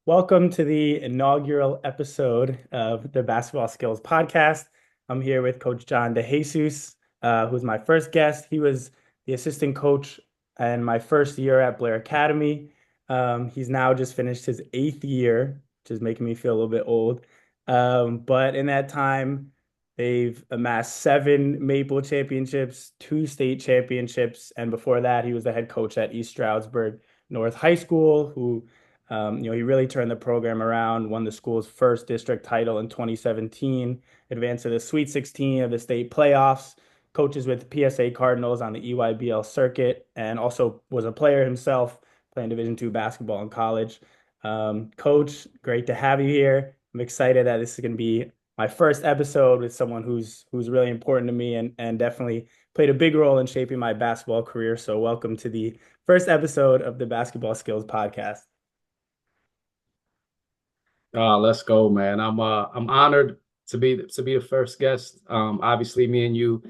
Welcome to the inaugural episode of the Basketball Skills Podcast. I'm here with Coach John DeJesus, who's my first guest. He was the assistant coach in my first year at Blair Academy. He's now just finished his eighth year, which is making me feel a little bit old. But in that time, they've amassed 7 Maple championships, 2 state championships, and before that, he was the head coach at East Stroudsburg North High School, who he really turned the program around, won the school's first district title in 2017, advanced to the Sweet 16 of the state playoffs, coaches with PSA Cardinals on the EYBL circuit, and also was a player himself, playing Division II basketball in college. Coach, great to have you here. I'm excited that this is going to be my first episode with someone who's really important to me and definitely played a big role in shaping my basketball career. So welcome to the first episode of the Basketball Skills Podcast. Let's go, man. I'm honored to be the first guest. Obviously, me and you,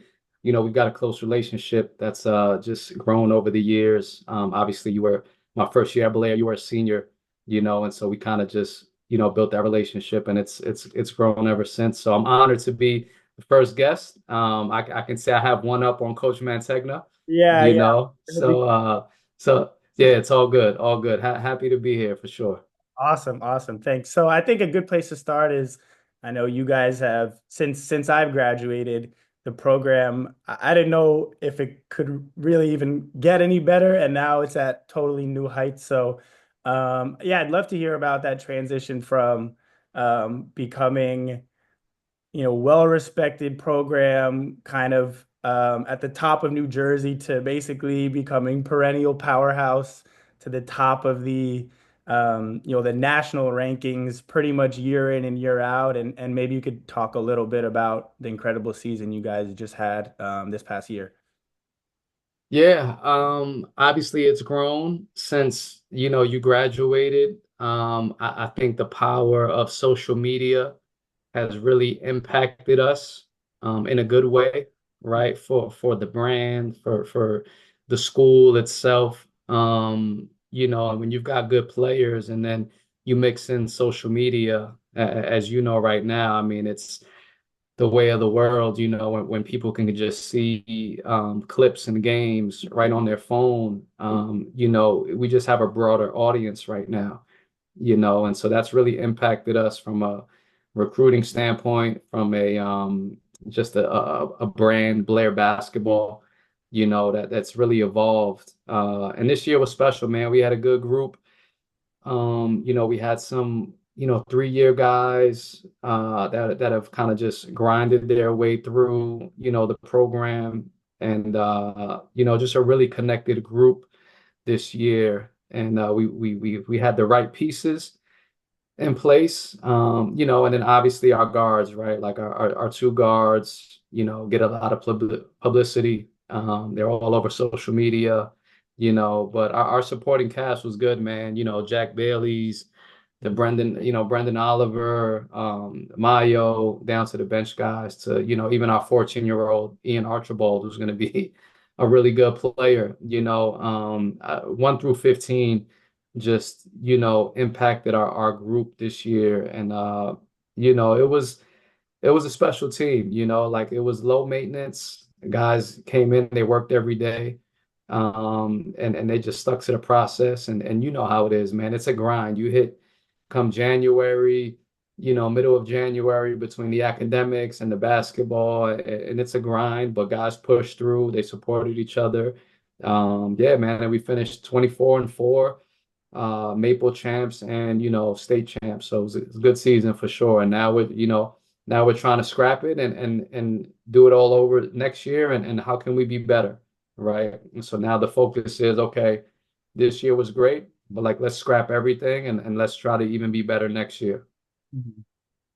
we've got a close relationship that's just grown over the years. Obviously, you were my first year at Blair, you were a senior, and so we kind of just built that relationship, and it's grown ever since. So I'm honored to be the first guest. I can say I have one up on Coach Mantegna, Yeah, you yeah. know. It'll be So yeah, it's all good, all good. Happy to be here for sure. awesome, awesome. Thanks. So I think a good place to start is I know you guys have since I've graduated the program. I didn't know if it could really even get any better, and now it's at totally new heights. So yeah, I'd love to hear about that transition from becoming well-respected program kind of at the top of New Jersey to basically becoming perennial powerhouse to the top of the national rankings pretty much year in and year out. And maybe you could talk a little bit about the incredible season you guys just had this past year. Yeah, obviously it's grown since, you graduated. I think the power of social media has really impacted us in a good way, right? For the brand, for the school itself. When you've got good players and then you mix in social media, as you know right now, I mean, it's the way of the world, when people can just see clips and games right on their phone. We just have a broader audience right now, and so that's really impacted us from a recruiting standpoint, from a just a brand, Blair basketball, that's really evolved. And this year was special, man. We had a good group. We had some, 3-year guys that have kind of just grinded their way through, the program, and just a really connected group this year. And we had the right pieces in place, and then obviously our guards, right? Like our 2 guards, get a lot of publicity. They're all over social media, but our supporting cast was good, man. Jack Bailey's, the Brendan Oliver, Mayo, down to the bench guys, to, even our 14-year-old Ian Archibald, who's going to be a really good player, 1 through 15 just impacted our group this year. And it was a special team, like it was low maintenance. The guys came in, they worked every day, and they just stuck to the process. And you know how it is, man. It's a grind. You hit come January, middle of January, between the academics and the basketball, and it's a grind, but guys pushed through. They supported each other. Yeah, man, and we finished 24-4, Maple champs and, state champs. So it was a good season for sure. And now we're trying to scrap it and do it all over next year. And how can we be better, right? And so now the focus is, okay, this year was great, but like let's scrap everything and let's try to even be better next year. Mhm.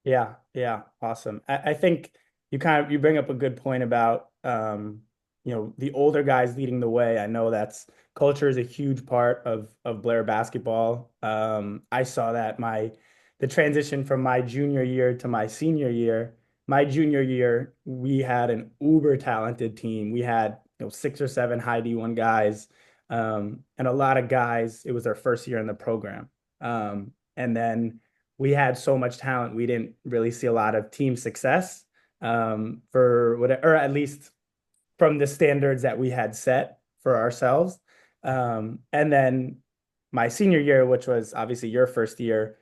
Yeah, yeah, awesome. I think you bring up a good point about the older guys leading the way. I know that's culture is a huge part of Blair basketball. I saw that the transition from my junior year to my senior year. My junior year, we had an uber talented team. We had 6 or 7 high D1 guys, and a lot of guys. It was their first year in the program. And then we had so much talent, we didn't really see a lot of team success for whatever, or at least from the standards that we had set for ourselves. And then my senior year, which was obviously your first year,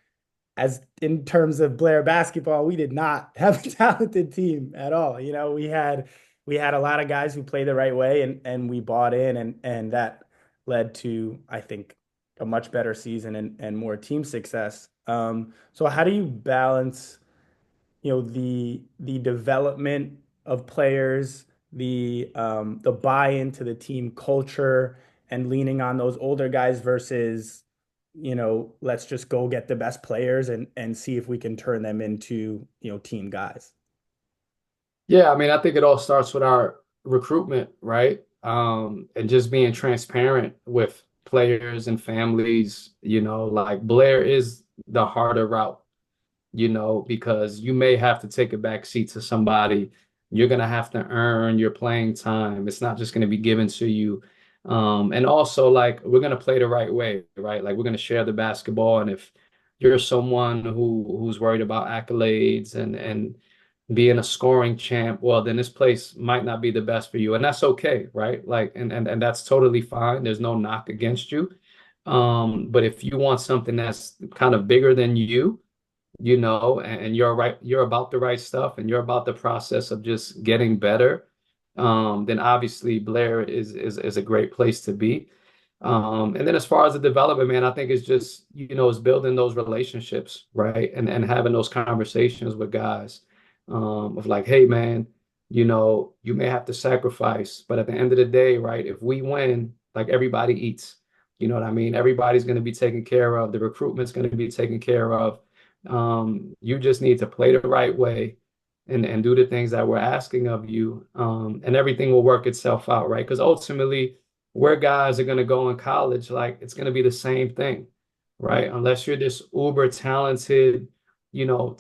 as in terms of Blair basketball, we did not have a talented team at all. You know, we had a lot of guys who play the right way, and we bought in, and that led to, I think, a much better season and more team success. So how do you balance, the development of players, the buy-in to the team culture, and leaning on those older guys versus, let's just go get the best players and see if we can turn them into, team guys. Yeah, I mean, I think it all starts with our recruitment, right? And just being transparent with players and families, like Blair is the harder route, because you may have to take a back seat to somebody. You're going to have to earn your playing time. It's not just going to be given to you. And also, like, we're going to play the right way, right? Like, we're going to share the basketball. And if you're someone who's worried about accolades and being a scoring champ, well, then this place might not be the best for you. And that's okay, right? Like, and that's totally fine. There's no knock against you. But if you want something that's kind of bigger than you, and you're right, you're about the right stuff and you're about the process of just getting better, then obviously Blair is a great place to be. And then as far as the development, man, I think it's just, it's building those relationships, right? And having those conversations with guys, of like, hey, man, you may have to sacrifice, but at the end of the day, right, if we win, like everybody eats. You know what I mean? Everybody's going to be taken care of. The recruitment's going to be taken care of. You just need to play the right way and do the things that we're asking of you. And everything will work itself out, right? Because ultimately, where guys are going to go in college, like it's going to be the same thing, right? Unless you're this uber talented,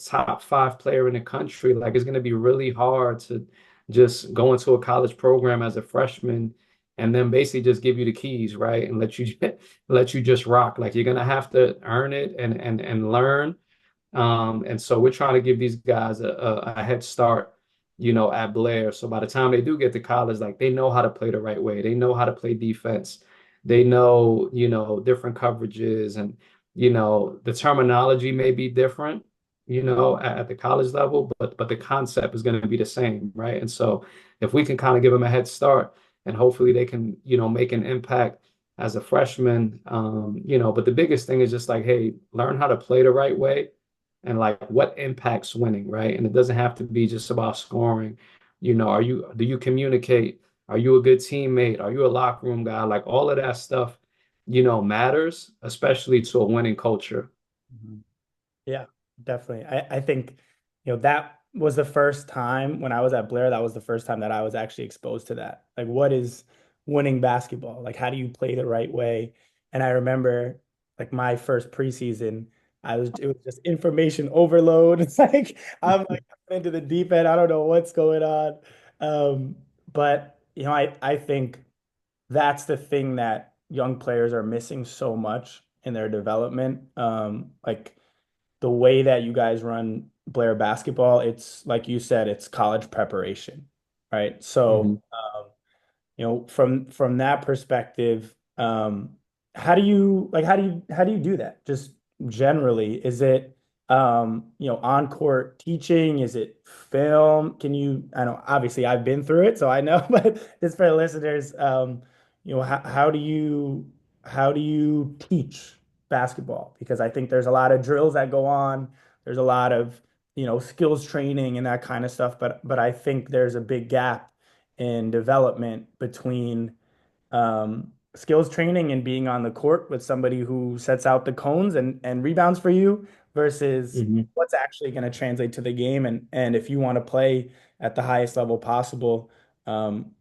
top five player in the country, like it's going to be really hard to just go into a college program as a freshman and then basically just give you the keys, right? And let you just rock. Like you're gonna have to earn it and learn. And so we're trying to give these guys a head start, at Blair. So by the time they do get to college, like they know how to play the right way. They know how to play defense. They know, different coverages and, the terminology may be different, at the college level, but the concept is going to be the same, right? And so if we can kind of give them a head start and hopefully they can, make an impact as a freshman, but the biggest thing is just like, hey, learn how to play the right way and like what impacts winning, right? And it doesn't have to be just about scoring. Do you communicate? Are you a good teammate? Are you a locker room guy? Like all of that stuff, matters, especially to a winning culture. Mhm. Yeah, definitely. I think, that was the first time when I was at Blair, that was the first time that I was actually exposed to that. Like, what is winning basketball? Like, how do you play the right way? And I remember like my first preseason, it was just information overload. It's like I'm like into the deep end. I don't know what's going on. But I think that's the thing that young players are missing so much in their development. Like the way that you guys run Blair basketball, it's like you said, it's college preparation, right? So, Mhm. from that perspective, how do you do that? Just generally, is it on court teaching? Is it film? I know obviously I've been through it, so I know, but just for the listeners, how do you teach basketball? Because I think there's a lot of drills that go on. There's a lot of, skills training and that kind of stuff, but I think there's a big gap in development between skills training and being on the court with somebody who sets out the cones and rebounds for you versus Mhm. what's actually going to translate to the game. And if you want to play at the highest level possible,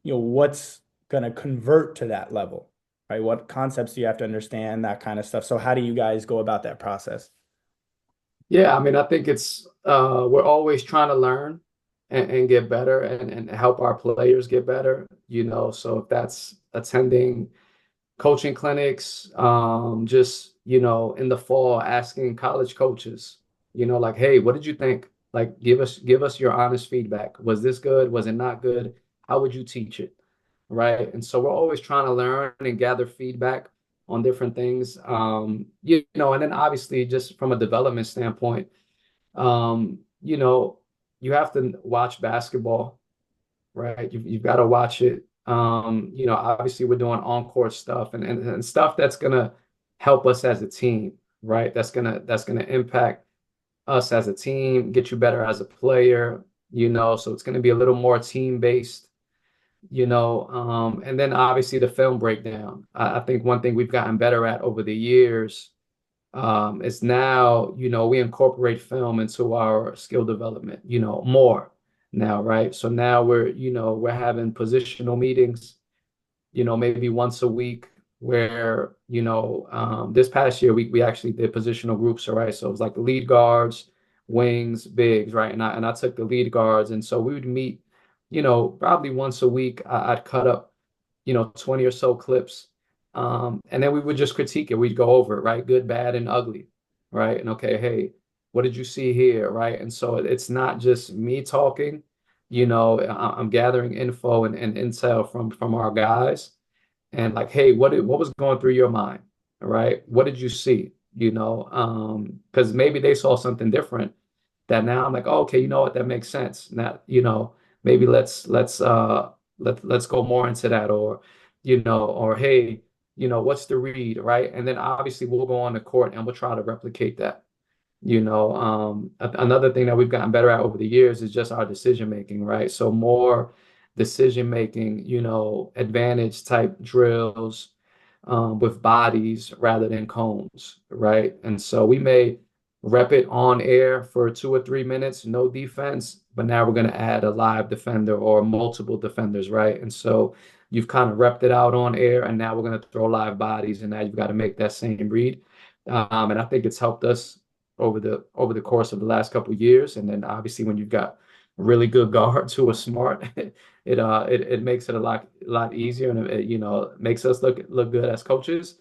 what's going to convert to that level, right? What concepts do you have to understand, that kind of stuff. So how do you guys go about that process? Yeah, I mean, I think it's we're always trying to learn and get better and help our players get better, So if that's attending coaching clinics, just in the fall asking college coaches, like, hey, what did you think? Like, give us your honest feedback. Was this good? Was it not good? How would you teach it? Right. And so we're always trying to learn and gather feedback on different things. And then obviously just from a development standpoint, um, you know, you have to watch basketball, right? You've got to watch it. Obviously we're doing on-court stuff and stuff that's gonna help us as a team, right? That's gonna impact us as a team, get you better as a player, so it's gonna be a little more team-based, and then obviously the film breakdown. I think one thing we've gotten better at over the years is now, we incorporate film into our skill development, more now, right? So now we're having positional meetings, maybe once a week where, this past year we actually did positional groups, all right? So it was like the lead guards, wings, bigs, right? And I took the lead guards. And so we would meet, probably once a week. I'd cut up, 20 or so clips. And then we would just critique it. We'd go over it, right? Good, bad, and ugly, right? And okay, hey, what did you see here, right? And so it's not just me talking, I'm gathering info and intel from our guys, and like, hey, what was going through your mind, all right? What did you see? Because maybe they saw something different that now I'm like, oh, okay, you know what, that makes sense. Now, maybe let's go more into that, or hey, what's the read, right? And then obviously we'll go on the court and we'll try to replicate that. Another thing that we've gotten better at over the years is just our decision making, right? So more decision making, advantage type drills with bodies rather than cones, right? And so we may rep it on air for 2 or 3 minutes, no defense, but now we're going to add a live defender or multiple defenders, right? And so you've kind of repped it out on air, and now we're going to throw live bodies, and now you've got to make that same read. And I think it's helped us over the course of the last couple of years. And then obviously when you've got really good guards who are smart, it makes it a lot easier, and it makes us look good as coaches.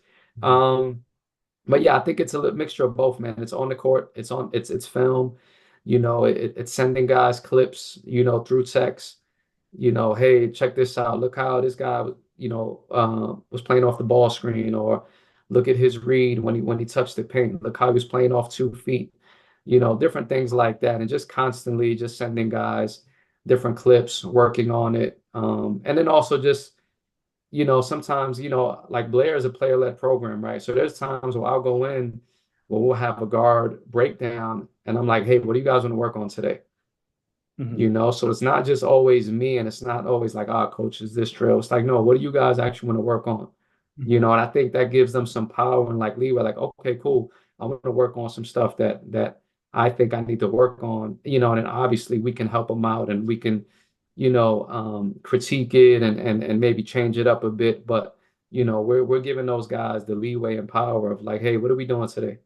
But yeah, I think it's a mixture of both, man. It's on the court, it's film, it's sending guys clips, through text, hey, check this out. Look how this guy, was playing off the ball screen, or look at his read when he touched the paint. Look how he was playing off 2 feet, different things like that, and just constantly just sending guys different clips, working on it, and then also just sometimes, like Blair is a player-led program, right? So there's times where I'll go in where we'll have a guard breakdown, and I'm like, hey, what do you guys want to work on today? Mhm. So it's not just always me, and it's not always like, coach, is this drill? It's like, no, what do you guys actually want to work on? Mhm. And I think that gives them some power and like leeway, like, okay, cool. I want to work on some stuff that I think I need to work on, and then obviously we can help them out, and we can, critique it and maybe change it up a bit. But, we're giving those guys the leeway and power of like, hey, what are we doing today?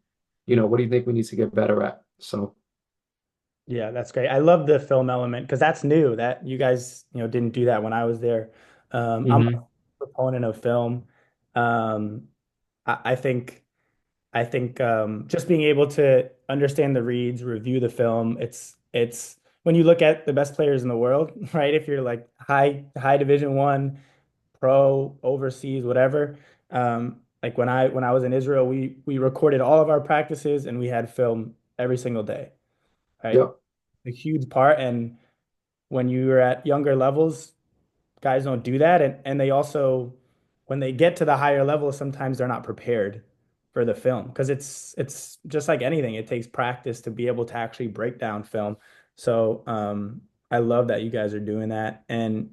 What do you think we need to get better at? So, Yeah, that's great. I love the film element because that's new that you guys, didn't do that when I was there. I'm a hmm proponent of film. Um, I think just being able to understand the reads, review the film, it's when you look at the best players in the world, right? If you're like high Division 1, pro, overseas, whatever. Like when I was in Israel, we recorded all of our practices and we had film every single day, right? yep. A huge part. And when you're at younger levels, guys don't do that. And they also, when they get to the higher levels, sometimes they're not prepared for the film because it's just like anything. It takes practice to be able to actually break down film. So I love that you guys are doing that. And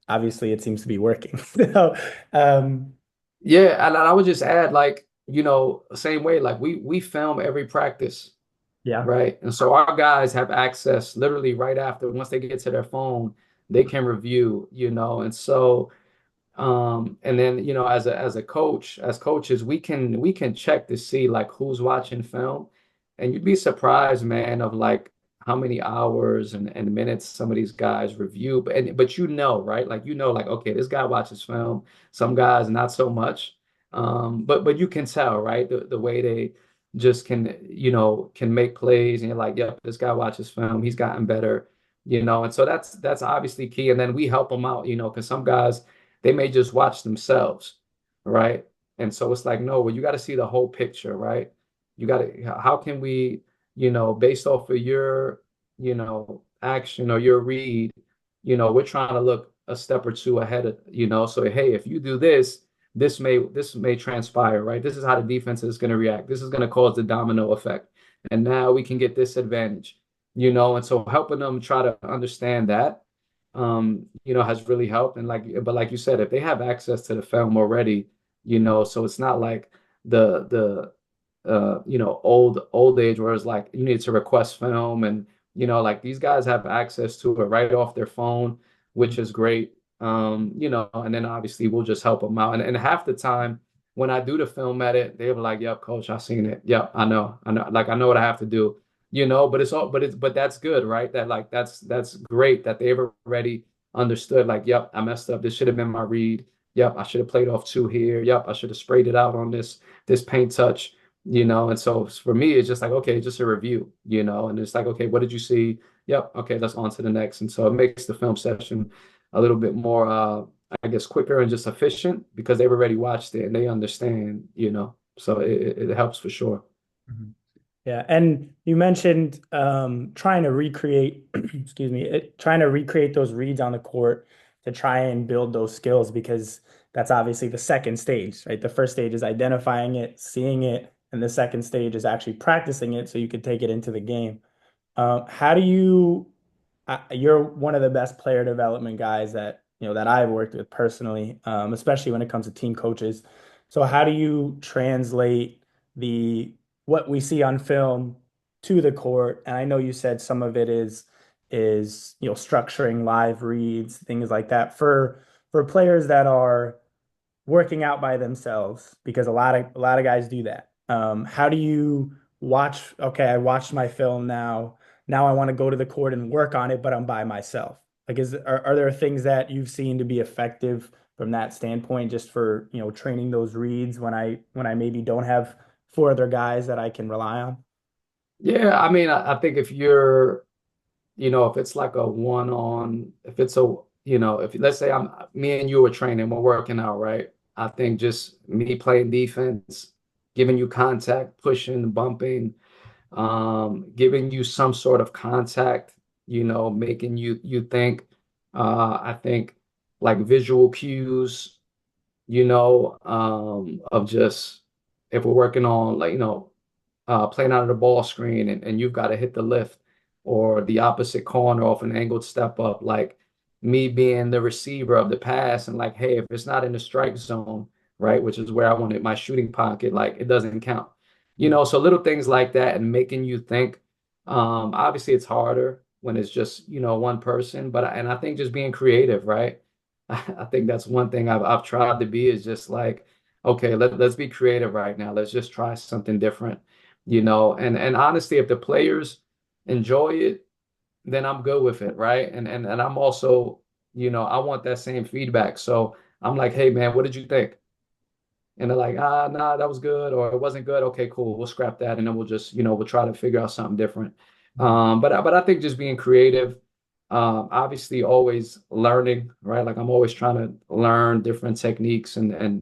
obviously it seems to be working. So Yeah, and I would just add, like, same way, like we film every practice, yeah. right? And so our guys have access literally right after, once they get to their phone, they can review, and so and then, as a coach, as coaches, we can check to see like who's watching film. And you'd be surprised, man, of like how many hours and minutes some of these guys review. But right? Like, like, okay, this guy watches film, some guys not so much. But you can tell, right? The way they just can, can make plays, and you're like, yep, this guy watches film, he's gotten better, and so that's obviously key. And then we help them out, because some guys they may just watch themselves, right? And so it's like, no, well, you got to see the whole picture, right? You got to, how can we, based off of your, action or your read, we're trying to look a step or two ahead of, so hey, if you do this, this may transpire, right? This is how the defense is going to react. This is going to cause the domino effect. And now we can get this advantage, and so helping them try to understand that has really helped. And like you said, if they have access to the film already, so it's not like the old age where it's like you need to request film, and like these guys have access to it right off their phone, which is great. And then obviously we'll just help them out. And half the time when I do the film edit, they were like, "Yep, coach, I seen it. Yep, I know, like I know what I have to do." But that's good, right? That like that's great that they've already understood, like, yep, I messed up. This should have been my read. Yep, I should have played off two here. Yep, I should have sprayed it out on this paint touch. And so for me, it's just like, okay, just a review, and it's like, okay, what did you see? Yep, okay, let's on to the next. And so it makes the film session a little bit more, I guess, quicker and just efficient because they've already watched it and they understand, so it helps for sure. Mhm. Yeah, and you mentioned trying to recreate, excuse me, trying to recreate those reads on the court to try and build those skills because that's obviously the second stage, right? The first stage is identifying it, seeing it, and the second stage is actually practicing it so you could take it into the game. How do you you're one of the best player development guys that that I've worked with personally, especially when it comes to team coaches. So how do you translate the what we see on film to the court? And I know you said some of it is structuring live reads, things like that for players that are working out by themselves because a lot of guys do that. How do you watch? Okay, I watched my film now. Now I want to go to the court and work on it, but I'm by myself. Like, are there things that you've seen to be effective from that standpoint, just for training those reads when I maybe don't have four other guys that I can rely on? Yeah, I mean, I think if you're, if it's like a one on, if it's a, if let's say me and you were training, we're working out, right? I think just me playing defense, giving you contact, pushing, bumping, giving you some sort of contact, making you think. I think like visual cues, of just if we're working on like, playing out of the ball screen and you've got to hit the lift or the opposite corner off an angled step up, like me being the receiver of the pass and like, hey, if it's not in the strike zone, right, which is where I wanted my shooting pocket, like it doesn't count. So little things like that and making you think. Obviously it's harder when it's just, one person, and I think just being creative, right? I think that's one thing I've tried to be is just like, okay, let's be creative right now. Let's just try something different, and honestly, if the players enjoy it, then I'm good with it, right? And I'm also, I want that same feedback. So I'm like, hey man, what did you think? And they're like, nah, that was good, or it wasn't good. Okay, cool. We'll scrap that, and then we'll just, we'll try to figure out something different. But I think just being creative, obviously always learning, right? Like I'm always trying to learn different techniques and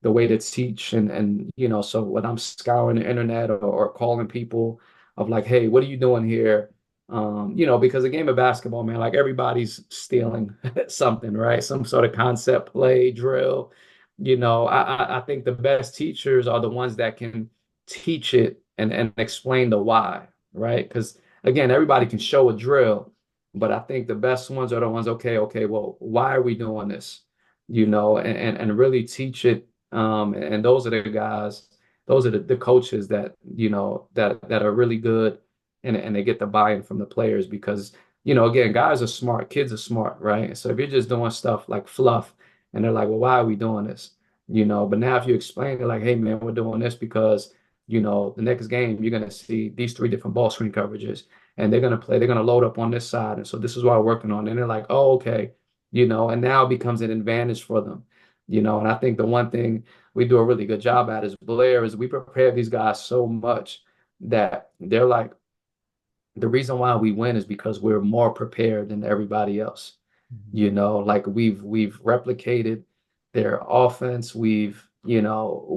the way to teach and so when I'm scouring the internet or calling people of like, hey, what are you doing here? Because a game of basketball, man, like everybody's stealing something, right? Some sort of concept play, drill. I think the best teachers are the ones that can teach it and explain the why, right? Because again, everybody can show a drill, but I think the best ones are the ones, okay, well, why are we doing this? And really teach it. And those are the guys, those are the coaches that, that are really good and they get the buy-in from the players because, again, guys are smart, kids are smart, right? So if you're just doing stuff like fluff and they're like, well, why are we doing this? But now if you explain it like, hey man, we're doing this because, the next game you're gonna see these three different ball screen coverages and they're gonna load up on this side. And so this is what we're working on. And they're like, oh, okay, and now it becomes an advantage for them And I think the one thing we do a really good job at is Blair is we prepare these guys so much that they're like, the reason why we win is because we're more prepared than everybody else. Mhm. Like we've replicated their offense. We've drilled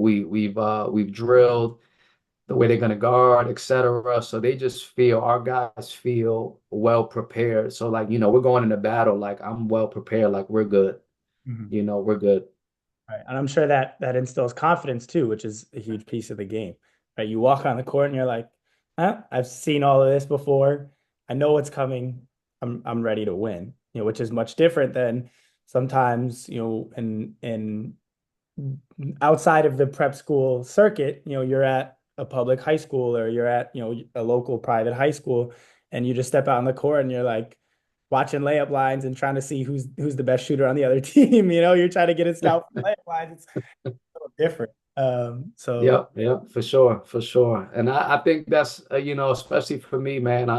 the way they're gonna guard, etc. So they just feel our guys feel well prepared. So like, we're going into battle like I'm well prepared, like we're good. Mhm. We're good. Right. And I'm sure that that instills confidence too, which is a huge piece of the game. Right. You walk on the court and you're like, huh, I've seen all of this before. I know what's coming. I'm ready to win. Which is much different than sometimes, in outside of the prep school circuit, you're at a public high school or you're at, a local private high school and you just step out on the court and you're like watching layup lines and trying to see who's the best shooter on the other team. You're trying to get a scout for layup lines. It's a little different. So Yep, yep, for sure, for sure. And I think that's especially for me, man.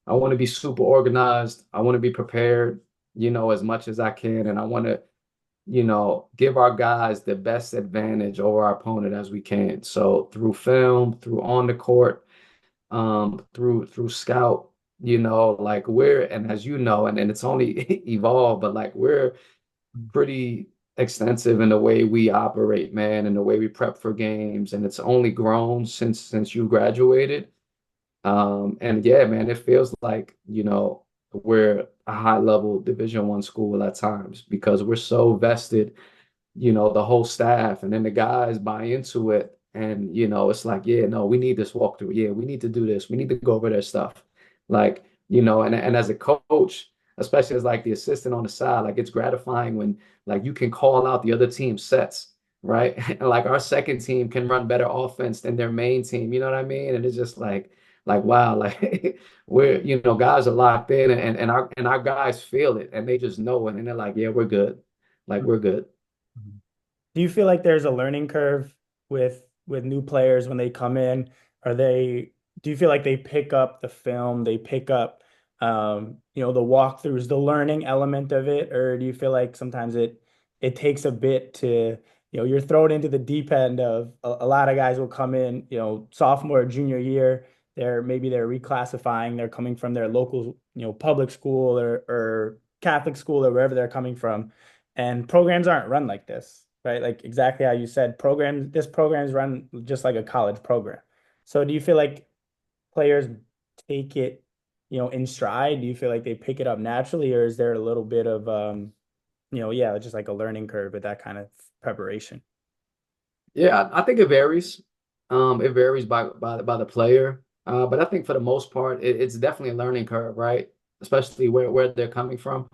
I want to be super organized. I want to be prepared, as much as I can, and I want to give our guys the best advantage over our opponent as we can. So through film, through on the court, through scout, like and as and it's only evolved, but like we're pretty extensive in the way we operate, man, and the way we prep for games, and it's only grown since you graduated. And yeah, man, it feels like, we're a high level Division I school at times because we're so vested, the whole staff, and then the guys buy into it. And, it's like, yeah, no, we need this walkthrough. Yeah, we need to do this. We need to go over their stuff. Like, and as a coach, especially as like the assistant on the side, like it's gratifying when like you can call out the other team's sets, right? And like our second team can run better offense than their main team. You know what I mean? And it's just like wow, like we're, guys are locked in and our guys feel it and they just know it and they're like, yeah, we're good. Like we're good. do you feel like there's a learning curve with new players when they come in? Are they do you feel like they pick up the film, they pick up the walkthroughs, the learning element of it, or do you feel like sometimes it takes a bit to, you're thrown into the deep end of a lot of guys will come in, sophomore, junior year, they're reclassifying, they're coming from their local, public school or Catholic school or wherever they're coming from. And programs aren't run like this, right? Like exactly how you said, this program's run just like a college program. So do you feel like players take it, in stride? Do you feel like they pick it up naturally, or is there a little bit of yeah, just like a learning curve with that kind of preparation? Yeah, I think it varies. It varies by the player. But I think for the most part, it's definitely a learning curve, right? Especially where they're coming from.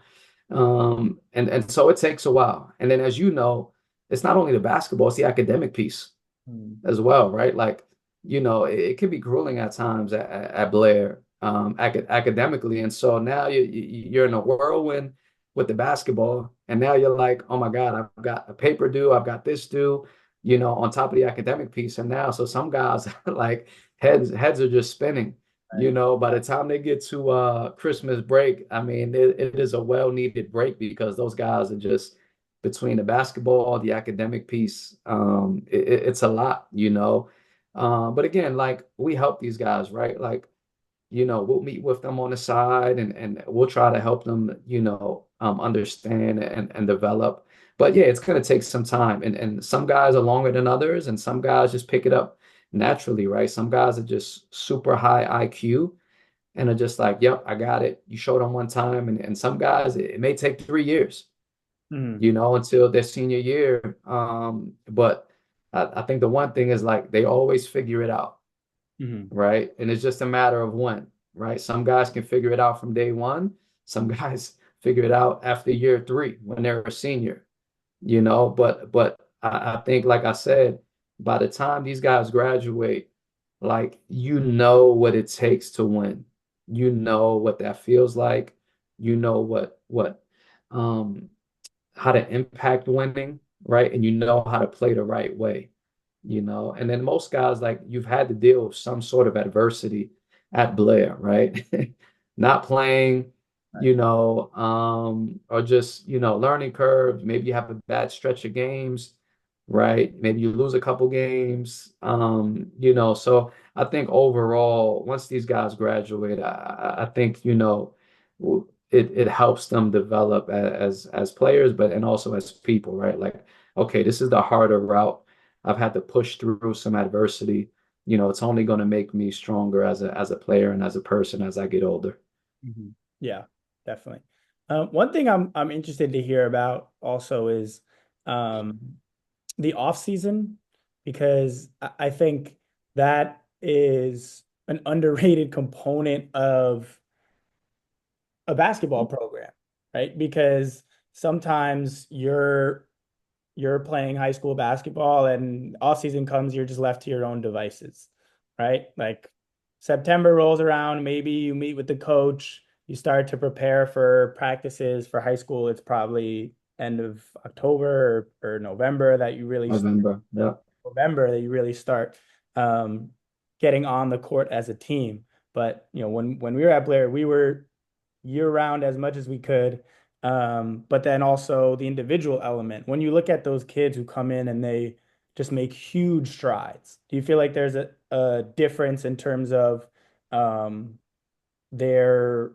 And so it takes a while. And then as you know, it's not only the basketball, it's the academic piece Mm. as well, right? Like, it can be grueling at times at Blair, academically. And so now you're in a whirlwind with the basketball, and now you're like, oh my God, I've got a paper due, I've got this due, on top of the academic piece. And now, so some guys like heads are just spinning. Right. By the time they get to Christmas break, I mean, it is a well-needed break because those guys are just between the basketball, the academic piece. It's a lot. But again, like we help these guys, right? Like, we'll meet with them on the side and we'll try to help them, understand and develop. But yeah, it's gonna take some time. And some guys are longer than others, and some guys just pick it up naturally, right? Some guys are just super high IQ and are just like, yep, I got it. You showed them one time. And some guys, it may take 3 years, Mm. until their senior year. But I think the one thing is like they always figure it out, Mm. right? And it's just a matter of when, right? Some guys can figure it out from day one. Some guys figure it out after year three when they're a senior, but I think, like I said, by the time these guys graduate, like what it takes to win. You know what that feels like. You know what um how to impact winning, right? And you know how to play the right way, And then most guys, like you've had to deal with some sort of adversity at Blair, right? Not playing, Right. or just, learning curve. Maybe you have a bad stretch of games, right? Maybe you lose a couple games. So I think overall, once these guys graduate, I think, it helps them develop as players, but and also as people, right? Like, okay, this is the harder route. I've had to push through some adversity. It's only going to make me stronger as a player and as a person as I get older. Mhm. Yeah, definitely. One thing I'm interested to hear about also is um, the off season because I think that is an underrated component of a basketball program, right? Because sometimes you're playing high school basketball and off season comes, you're just left to your own devices, right? Like September rolls around, maybe you meet with the coach, you start to prepare for practices for high school. It's probably end of October or November that you really start, November. Yeah. November that you really start um, getting on the court as a team. But when we were at Blair, we were year round as much as we could. But then also the individual element. When you look at those kids who come in and they just make huge strides, do you feel like there's a difference in terms of um, their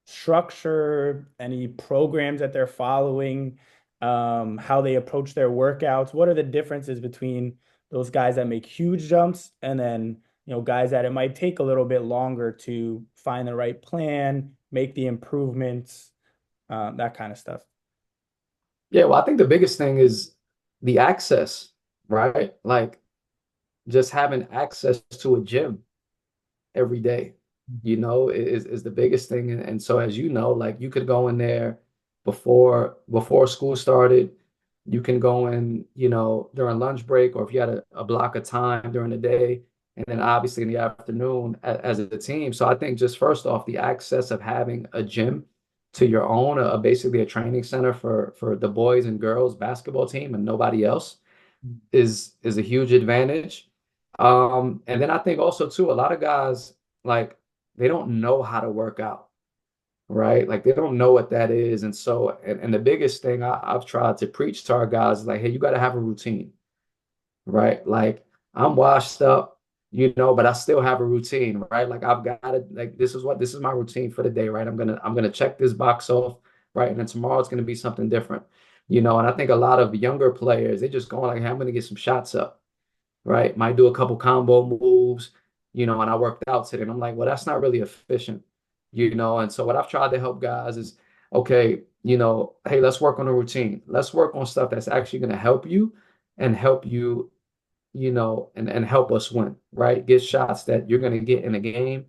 structure, any programs that they're following, how they approach their workouts? What are the differences between those guys that make huge jumps and then, guys that it might take a little bit longer to find the right plan, make the improvements, that kind of stuff? Yeah, well, I think the biggest thing is the access, right? Like just having access to a gym every day, is the biggest thing. And so as you know, like you could go in there before school started, you can go in, during lunch break, or if you had a block of time during the day, and then obviously in the afternoon as a team. So I think just first off, the access of having a gym to your own, basically a training center for the boys and girls basketball team and nobody else is a huge advantage. And then I think also too, a lot of guys like they don't know how to work out, right? Like they don't know what that is. And so, and the biggest thing I've tried to preach to our guys is like, hey, you got to have a routine, right? Like I'm washed up, but I still have a routine, right? Like I've got to like this is my routine for the day, right? I'm gonna check this box off, right? And then tomorrow it's gonna be something different. And I think a lot of younger players, they just going like, hey, I'm gonna get some shots up, right? Might do a couple combo moves, and I worked out today. And I'm like, well, that's not really efficient, And so what I've tried to help guys is, okay, hey, let's work on a routine. Let's work on stuff that's actually going to help you and help you, and help us win, right? Get shots that you're going to get in a game,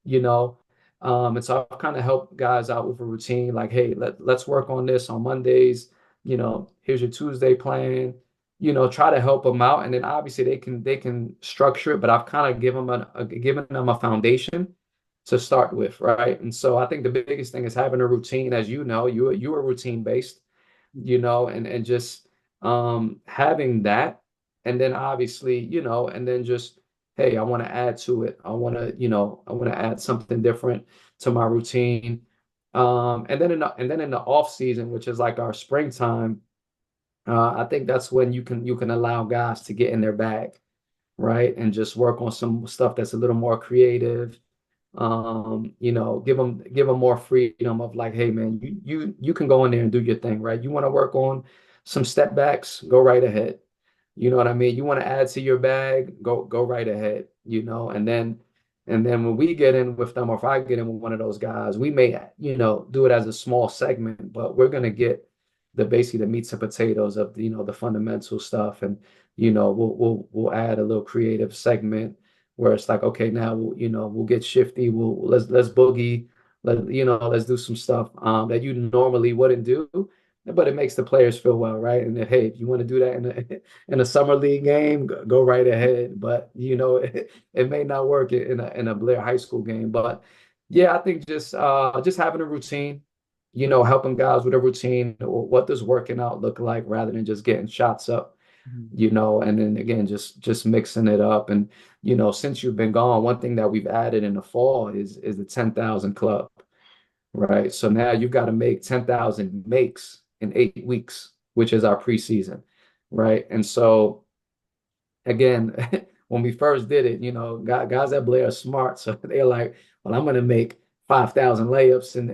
you know. And so I've kind of helped guys out with a routine, like, hey, let's work on this on Mondays. Here's your Tuesday plan. Try to help them out, and then obviously they can structure it. But I've kind of given them a foundation to start with, right? And so I think the biggest thing is having a routine, as you are routine based, and just having that, and then obviously, and then just hey, I want to add to it. I want to add something different to my routine. And then in the off season, which is like our springtime, I think that's when you can allow guys to get in their bag, right? And just work on some stuff that's a little more creative. Give them more freedom of like, hey man, you can go in there and do your thing, right? You want to work on some step backs, go right ahead. You know what I mean? You want to add to your bag, go right ahead, and then when we get in with them, or if I get in with one of those guys, we may, do it as a small segment, but we're gonna get basically the meats and potatoes of the fundamental stuff. And we'll add a little creative segment where it's like, okay, now we'll get shifty, let's boogie, let's do some stuff that you normally wouldn't do, but it makes the players feel well, right? And if, hey, if you want to do that in a summer league game, go right ahead. But it may not work in a Blair high school game. But yeah, I think just having a routine, helping guys with a routine. What does working out look like rather than just getting shots up, Mhm. and then again, just mixing it up. And since you've been gone, one thing that we've added in the fall is the 10,000 club. right? So now you've got to make 10,000 makes in 8 weeks, which is our preseason, right? And so again, when we first did it, guys at Blair are smart, so they're like, "Well, I'm gonna make 5,000 layups and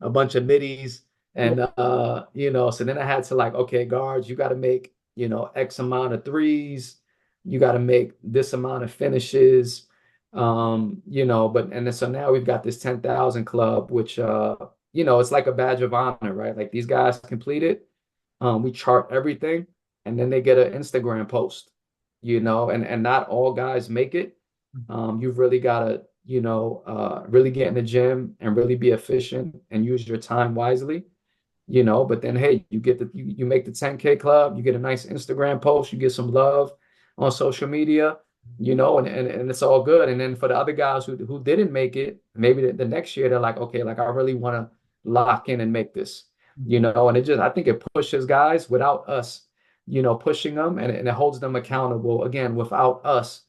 a bunch of middies, Yeah. and so then I had to like, okay, guards, you got to make X amount of threes, you got to make this amount of finishes, but and then so now we've got this 10,000 club, which it's like a badge of honor, right? Like these guys complete it. We chart everything, and then they get an Instagram post, and not all guys make it. You've really got to, really get in the gym and really be efficient and use your time wisely, but then hey, you make the 10K club, you get a nice Instagram post, you get some love on social media, and it's all good. And then for the other guys who didn't make it, maybe the next year they're like, okay, like I really want to lock in and make this, Mhm. and I think it pushes guys without us, pushing them, and it holds them accountable again without us,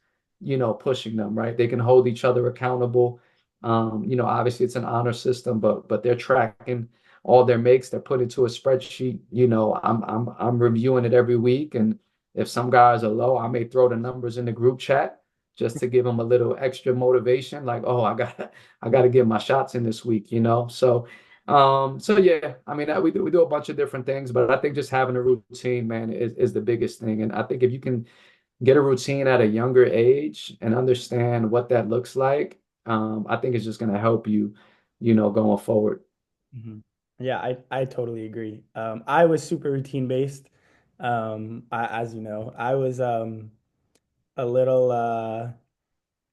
pushing them, right? They can hold each other accountable. Obviously it's an honor system, but they're tracking all their makes. They're put into a spreadsheet. I'm reviewing it every week, and if some guys are low, I may throw the numbers in the group chat just to give them a little extra motivation. Like, oh, I got to get my shots in this week. So yeah, I mean, we do a bunch of different things, but I think just having a routine, man, is the biggest thing. And I think if you can get a routine at a younger age and understand what that looks like, I think it's just going to help you, going forward. Mhm. Yeah, I totally agree. I was super routine based. As you know, I was a little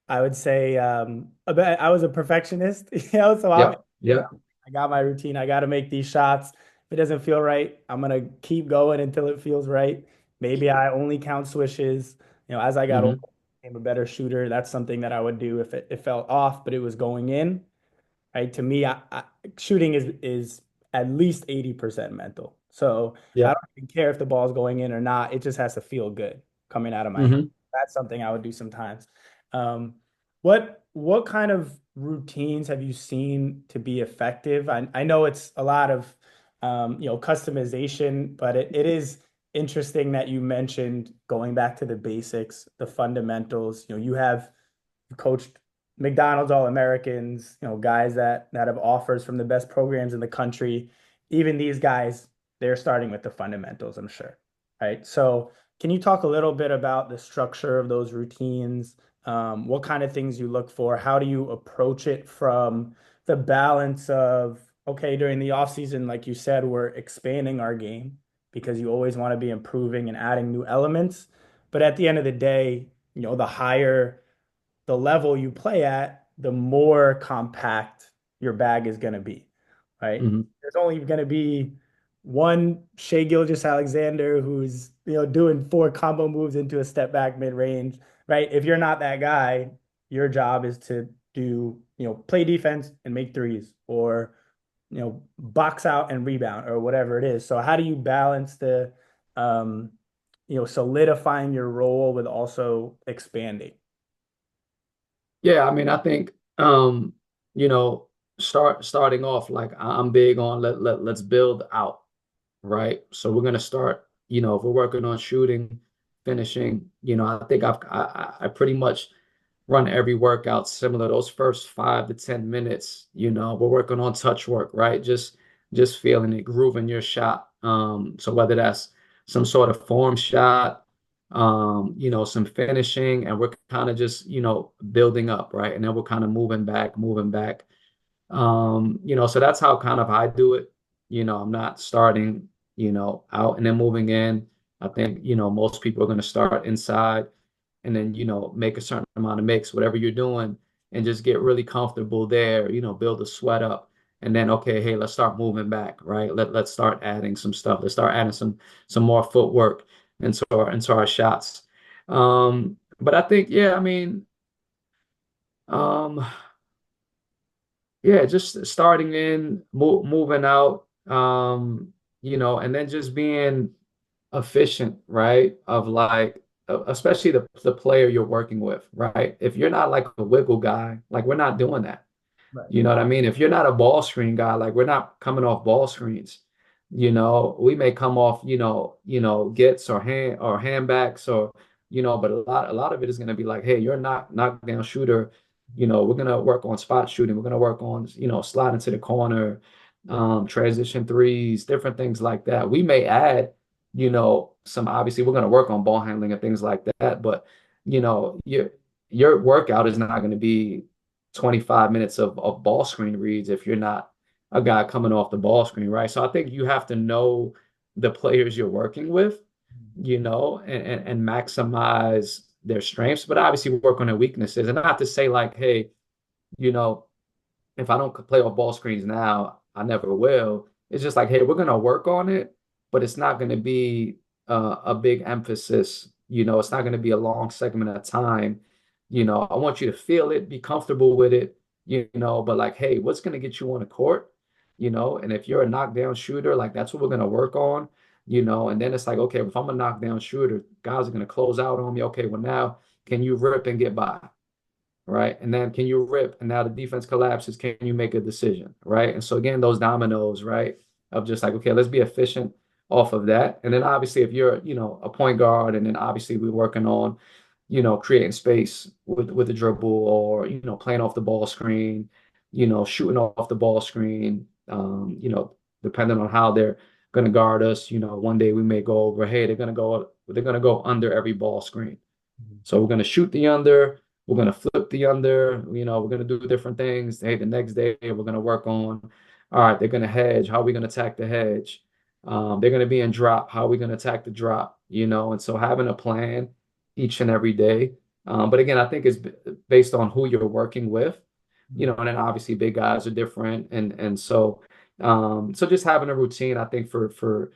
I would say I was a perfectionist, so Yep. you know, Yep. I got my routine. I got to make these shots. If it doesn't feel right, I'm gonna keep going until it feels right. Maybe I only count swishes. As I got older, Hmm. I became a better shooter. That's something that I would do if it felt off, but it was going in. Right? To me, shooting is at least 80% mental. So I don't Yep. even care if the ball's going in or not. It just has to feel good coming out of my hand. Hmm. That's something I would do sometimes. Um, what kind of routines have you seen to be effective? I know it's a lot of customization, but it is interesting that you mentioned going back to the basics, the fundamentals. You have coached McDonald's All-Americans, guys that have offers from the best programs in the country. Even these guys, they're starting with the fundamentals, I'm sure. Right. So can you talk a little bit about the structure of those routines? What kind of things you look for? How do you approach it from the balance of, okay, during the off season, like you said, we're expanding our game because you always want to be improving and adding new elements. But at the end of the day, the higher the level you play at, the more compact your bag is going to be, right? Hmm. There's only going to be one Shea Gilgeous-Alexander who's doing four combo moves into a step back mid range, right? If you're not that guy, your job is to do play defense and make threes, or box out and rebound, or whatever it is. So how do you balance the solidifying your role with also expanding? Yeah, I mean, I think you know, starting off like I'm big on let's build out, right? So we're gonna start, if we're working on shooting, finishing, I think I pretty much run every workout similar. Those first 5 to 10 minutes, we're working on touch work, right? Just feeling it, grooving your shot. So whether that's some sort of form shot, some finishing, and we're kind of just, building up, right? And then we're kind of moving back. So that's how kind of I do it. I'm not starting, out and then moving in. I think, most people are going to start inside and then, make a certain amount of mix, whatever you're doing, and just get really comfortable there, build a sweat up. And then, okay, hey, let's start moving back, right? Let's start adding some stuff. Let's start adding some more footwork into our shots. But I think, yeah, I mean, um, yeah, just starting in, moving out, and then just being efficient, right? Of like, especially the player you're working with, right? If you're not like a wiggle guy, like we're not doing that. Right. You know what I mean? If you're not a ball screen guy, like we're not coming off ball screens, we may come off, gets or handbacks or, but a lot of it is going to be like, hey, you're not knockdown shooter. We're going to work on spot shooting. We're going to work on, sliding to the corner, transition threes, different things like that. We may add, some obviously we're going to work on ball handling and things like that, but your workout is not going to be 25 minutes of ball screen reads if you're not a guy coming off the ball screen, right? So I think you have to know the players you're working with, and maximize their strengths, but obviously work on their weaknesses. And not to say like, hey, you know, if I don't play off ball screens now, I never will. It's just like, hey, we're gonna work on it, but it's not gonna be a big emphasis. It's not gonna be a long segment of time. I want you to feel it, be comfortable with it, but like, hey, what's gonna get you on the court? And if you're a knockdown shooter, like that's what we're gonna work on, and then it's like, okay, if I'm a knockdown shooter, guys are gonna close out on me. Okay, well now can you rip and get by? Right? And then can you rip? And now the defense collapses. Can you make a decision? Right? And so again, those dominoes, right? Of just like, okay, let's be efficient off of that. And then obviously if you're, a point guard, and then obviously we're working on, creating space with the dribble or, playing off the ball screen, shooting off the ball screen, depending on how they're going to guard us, one day we may go over, hey, they're going to go under every ball screen. Mhm. So we're going to shoot the under, we're going to flip the under, we're going to do different things. Hey, the next day we're going to work on, all right, they're going to hedge. How are we going to attack the hedge? They're going to be in drop. How are we going to attack the drop? And so having a plan each and every day. But again, I think it's based on who you're working with, and then obviously big guys are different. And so just having a routine, I think for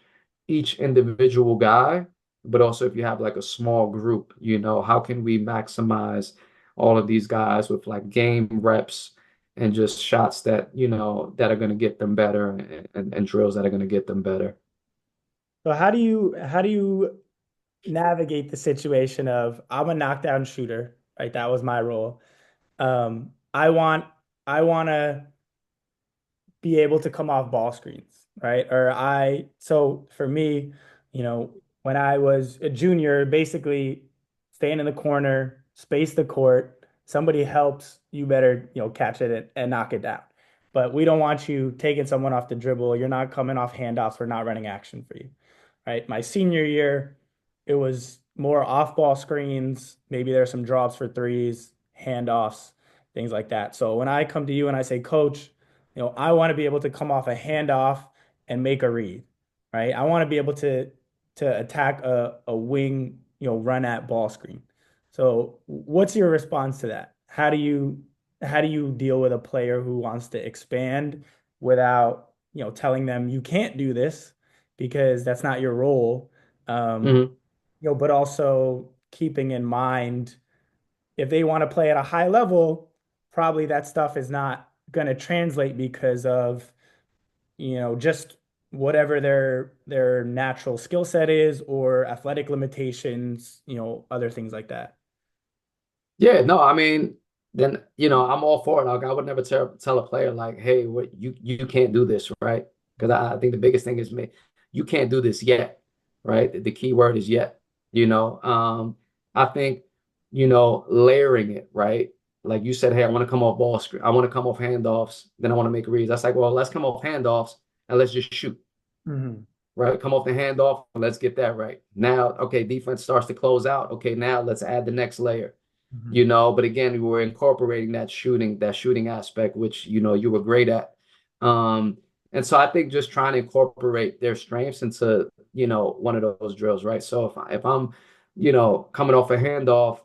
each individual guy, but also if you have like a small group, how can we maximize all of these guys with like game reps and just shots that are going to get them better, and drills that are going to get them better. So how do you navigate the situation of I'm a knockdown shooter, right? That was my role. I want to be able to come off ball screens, right? So for me, when I was a junior, basically stand in the corner, space the court, somebody helps, you better, catch it and knock it down. But we don't want you taking someone off the dribble. You're not coming off handoffs. We're not running action for you, right? My senior year, it was more off-ball screens. Maybe there's some drops for threes, handoffs, things like that. So when I come to you and I say, Coach, I want to be able to come off a handoff and make a read, right? I want to be able to attack a wing, run at ball screen. So what's your response to that? How do you deal with a player who wants to expand without, telling them you can't do this because that's not your role? Um, Mhm. but also keeping in mind if they want to play at a high level, probably that stuff is not going to translate because of, just whatever their natural skill set is or athletic limitations, other things like that. Yeah, no, I mean, then I'm all for it. Like I would never tell a player like, hey, what you can't do this, right? Because I think the biggest thing is me, you can't do this yet, right? The key word is yet. I think, layering it, right? Like you said, hey, I want to come off ball screen, I want to come off handoffs, then I want to make reads. That's like, well, let's come off handoffs and let's just shoot, Hmm. right? Come off the handoff, let's get that right. Now, okay, defense starts to close out. Okay, now let's add the next layer. Hmm. But again, we were incorporating that shooting aspect, which you were great at. Um, and so I think just trying to incorporate their strengths into one of those drills, right? So if I'm coming off a handoff,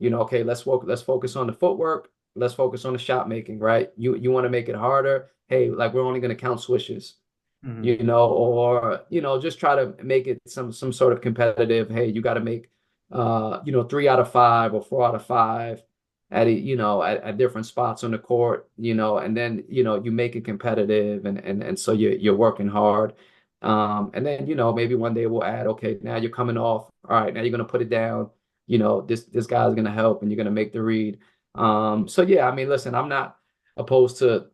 okay, let's focus on the footwork, let's focus on the shot making, right? You want to make it harder. Hey, like we're only going to count swishes, Hmm. or just try to make it some sort of competitive. Hey, you got to make 3 out of 5 or 4 out of 5 at different spots on the court, and then you make it competitive, and so you're working hard. And then maybe one day we'll add, okay, now you're coming off. All right, now you're gonna put it down. This guy's gonna help, and you're gonna make the read. So yeah, I mean, listen, I'm not. opposed to,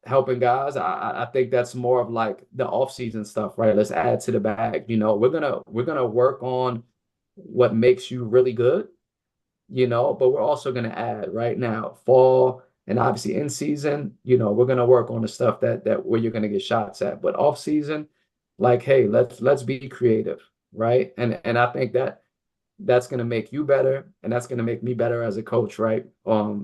helping guys. I think that's more of like the off-season stuff, right? Let's add to the bag. We're gonna work on what makes you really good, but we're also gonna add right now, fall and obviously in season, we're gonna work on the stuff that where you're gonna get shots at. But off season, like, hey, let's be creative, right? And I think that's going to make you better and that's going to make me better as a coach, right?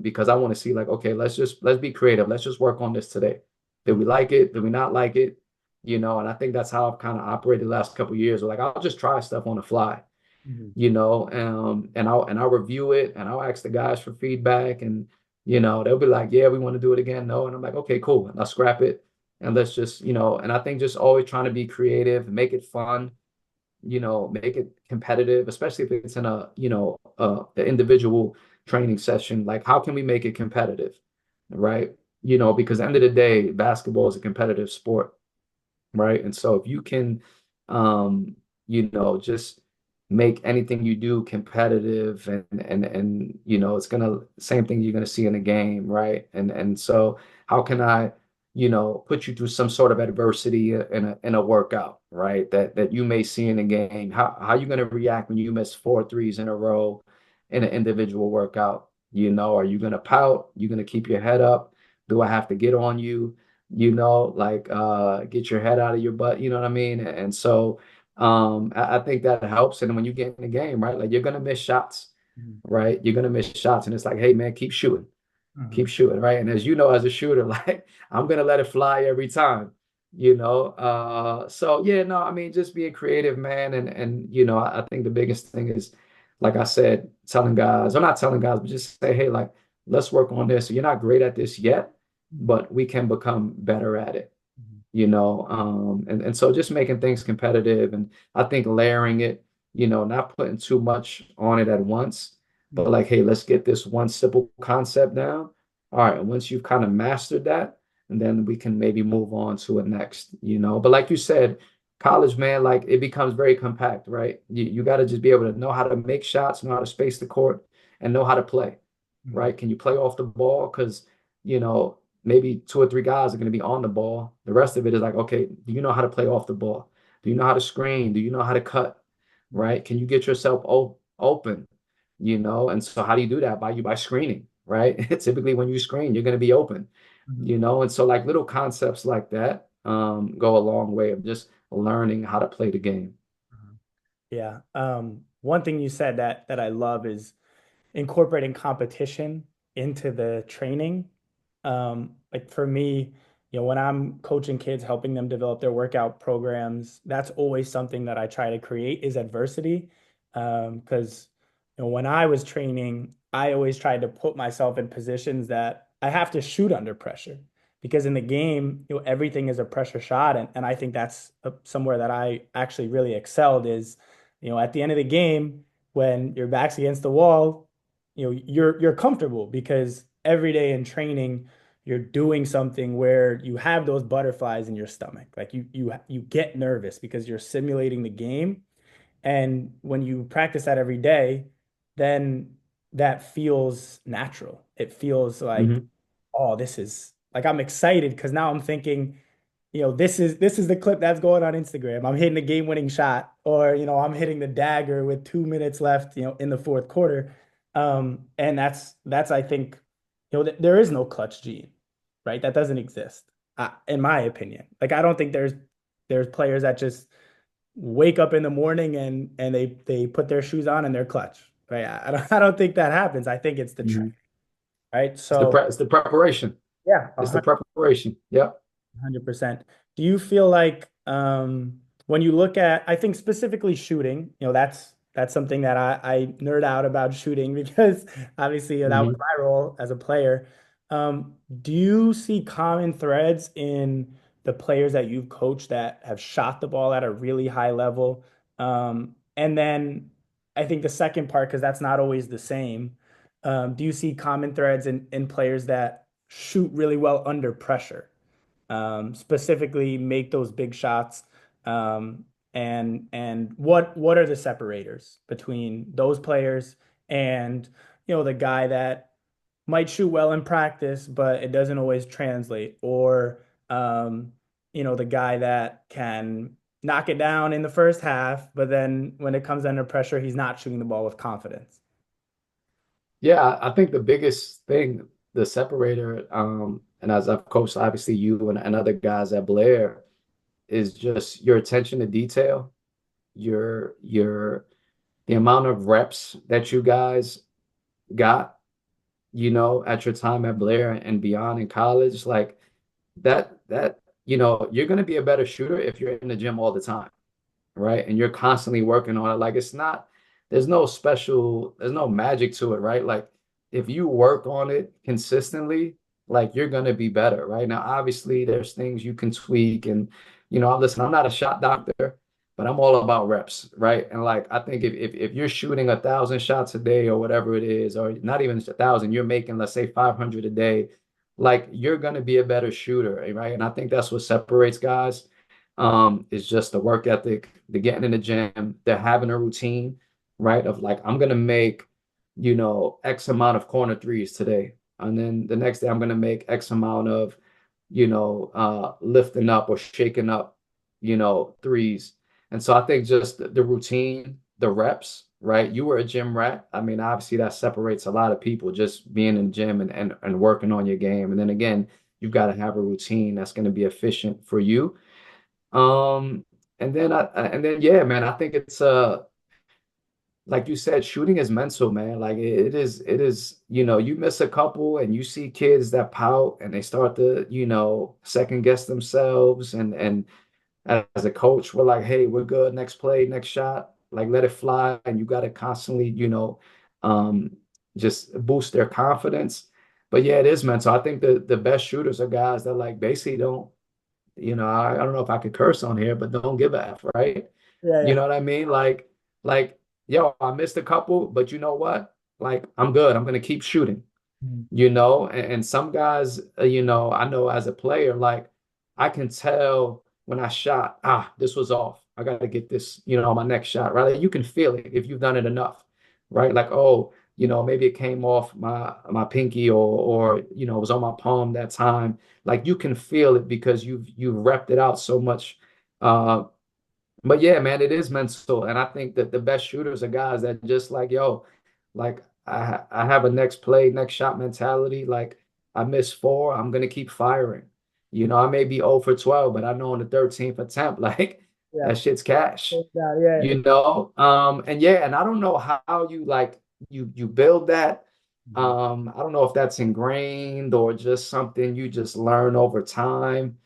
Because I want to see like, okay, let's be creative. Let's just work on this today. Did we like it? Did we not like it? And I think that's how I've kind of operated the last couple of years. Like I'll just try stuff on the fly, Mhm. and I'll review it and I'll ask the guys for feedback, and they'll be like, yeah, we want to do it again. No. And I'm like, okay, cool. And I'll scrap it and let's just, and I think just always trying to be creative, make it fun, make it competitive, especially if it's in the individual training session. Like, how can we make it competitive, right? Because at the end of the day, basketball is a competitive sport, right? And so if you can, just make anything you do competitive, and it's gonna same thing you're gonna see in a game, right? And so how can I, put you through some sort of adversity in a workout, right? That you may see in a game. How you gonna react when you miss four threes in a row in an individual workout? Are you gonna pout? You gonna keep your head up? Do I have to get on you? Like get your head out of your butt, you know what I mean? And so I think that helps. And when you get in the game, right, like you're gonna miss shots, Mhm. right? You're gonna miss shots, and it's like, hey man, keep Mhm. shooting, right? And as you know, as a shooter, like I'm gonna let it fly every time, So yeah, no, I mean, just being creative, man, and I think the biggest thing is, like I said, telling guys, I'm not telling guys, but just say, hey, like, let's work on this. You're not great at this yet, Mhm. but we can become better at it, Mhm. and so just making things competitive, and I think layering it, not putting too much on it at once, but Mhm. like, hey, let's get this one simple concept down. All right, and once you've kind of mastered that, and then we can maybe move on to it next. But like you said, college, man, like it becomes very compact, right? You got to just be able to know how to make shots, know how to space the court, and know how to play, Mhm. right? Can you play off the ball? Because, you know, maybe two or three guys are going to be on the ball. The rest of it is like, okay, do you know how to play off the ball? Do you know how to screen? Do you know how to cut? Mhm. Right? Can you get yourself open? And so how do you do that? By screening, right? Typically when you screen, you're going to be open, Mhm. and so like little concepts like that go a long way of just learning how to play the game. Mhm. Yeah. One thing you said that I love is incorporating competition into the training. Like for me, when I'm coaching kids, helping them develop their workout programs, that's always something that I try to create is adversity. Because when I was training, I always tried to put myself in positions that I have to shoot under pressure. Because in the game, everything is a pressure shot, and I think that's somewhere that I actually really excelled is, at the end of the game, when your back's against the wall, you're comfortable because every day in training you're doing something where you have those butterflies in your stomach. Like you get nervous because you're simulating the game. And when you practice that every day, then that feels natural. It feels like, Hmm. oh, this is like I'm excited because now I'm thinking, this is the clip that's going on Instagram. I'm hitting the game-winning shot, or I'm hitting the dagger with 2 minutes left, in the fourth quarter. And that's I think, there is no clutch gene, right? That doesn't exist, in my opinion. Like I don't think there's players that just wake up in the morning and they put their shoes on and they're clutch, right? I don't think that happens. I think it's the train, Hmm. right? It's the So pre- it's the preparation. yeah, It's the preparation. Yep. 100%. Do you feel like when you look at, I think specifically shooting, that's something that I nerd out about shooting because obviously that was Hmm. my role as a player. Do you see common threads in the players that you've coached that have shot the ball at a really high level? And then I think the second part, because that's not always the same, do you see common threads in players that shoot really well under pressure? Specifically make those big shots. And what are the separators between those players and the guy that might shoot well in practice, but it doesn't always translate. Or, the guy that can knock it down in the first half, but then when it comes under pressure, he's not shooting the ball with confidence. Yeah, I think the biggest thing, the separator, and as I've coached obviously you and other guys at Blair, is just your attention to detail, your the amount of reps that you guys got, at your time at Blair and beyond in college, like that, you're gonna be a better shooter if you're in the gym all the time, right? And you're constantly working on it. Like it's not, there's no magic to it, right? Like if you work on it consistently, like you're gonna be better, right? Now, obviously, there's things you can tweak, and listen, I'm not a shot doctor, but I'm all about reps, right? And like I think if you're shooting 1,000 shots a day or whatever it is, or not even 1,000, you're making, let's say, 500 a day, like you're gonna be a better shooter, right? And I think that's what separates guys, is just the work ethic, the getting in the gym, they're having a routine, right? Of like, I'm gonna make, X amount of corner threes today. And then the next day I'm gonna make X amount of, lifting up or shaking up, threes. And so I think just the routine, the reps, right? You were a gym rat. I mean, obviously that separates a lot of people, just being in the gym and working on your game. And then again, you've got to have a routine that's going to be efficient for you. um, and then yeah, man, I think it's like you said, shooting is mental, man. Like it is, you miss a couple and you see kids that pout and they start to, second guess themselves, and as a coach, we're like, hey, we're good, next play, next shot, like let it fly, and you got to constantly, um just boost their confidence. But yeah, it is mental. I think the best shooters are guys that like basically don't, I don't know if I could curse on here, but don't give a F, right? Yeah, You yeah. know what I mean? Like, yo, I missed a couple, but you know what? Like, I'm good. I'm gonna keep shooting, Mhm. and some guys, I know as a player, like I can tell when I shot, this was off. I got to get this, on my next shot, right? Like, you can feel it if you've done it enough, right? Like, oh, maybe it came off my pinky, or it was on my palm that time. Like you can feel it because you've repped it out so much. Uh, but yeah, man, it is mental. And I think that the best shooters are guys that just like, yo, like I have a next play, next shot mentality. Like I missed four, I'm gonna keep firing. I may be 0 for 12, but I know on the 13th attempt, like Yeah. that shit's cash. Yeah, yeah. And yeah, and I don't know how you like you build that. Mhm. I don't know if that's ingrained or just something you just learn over time.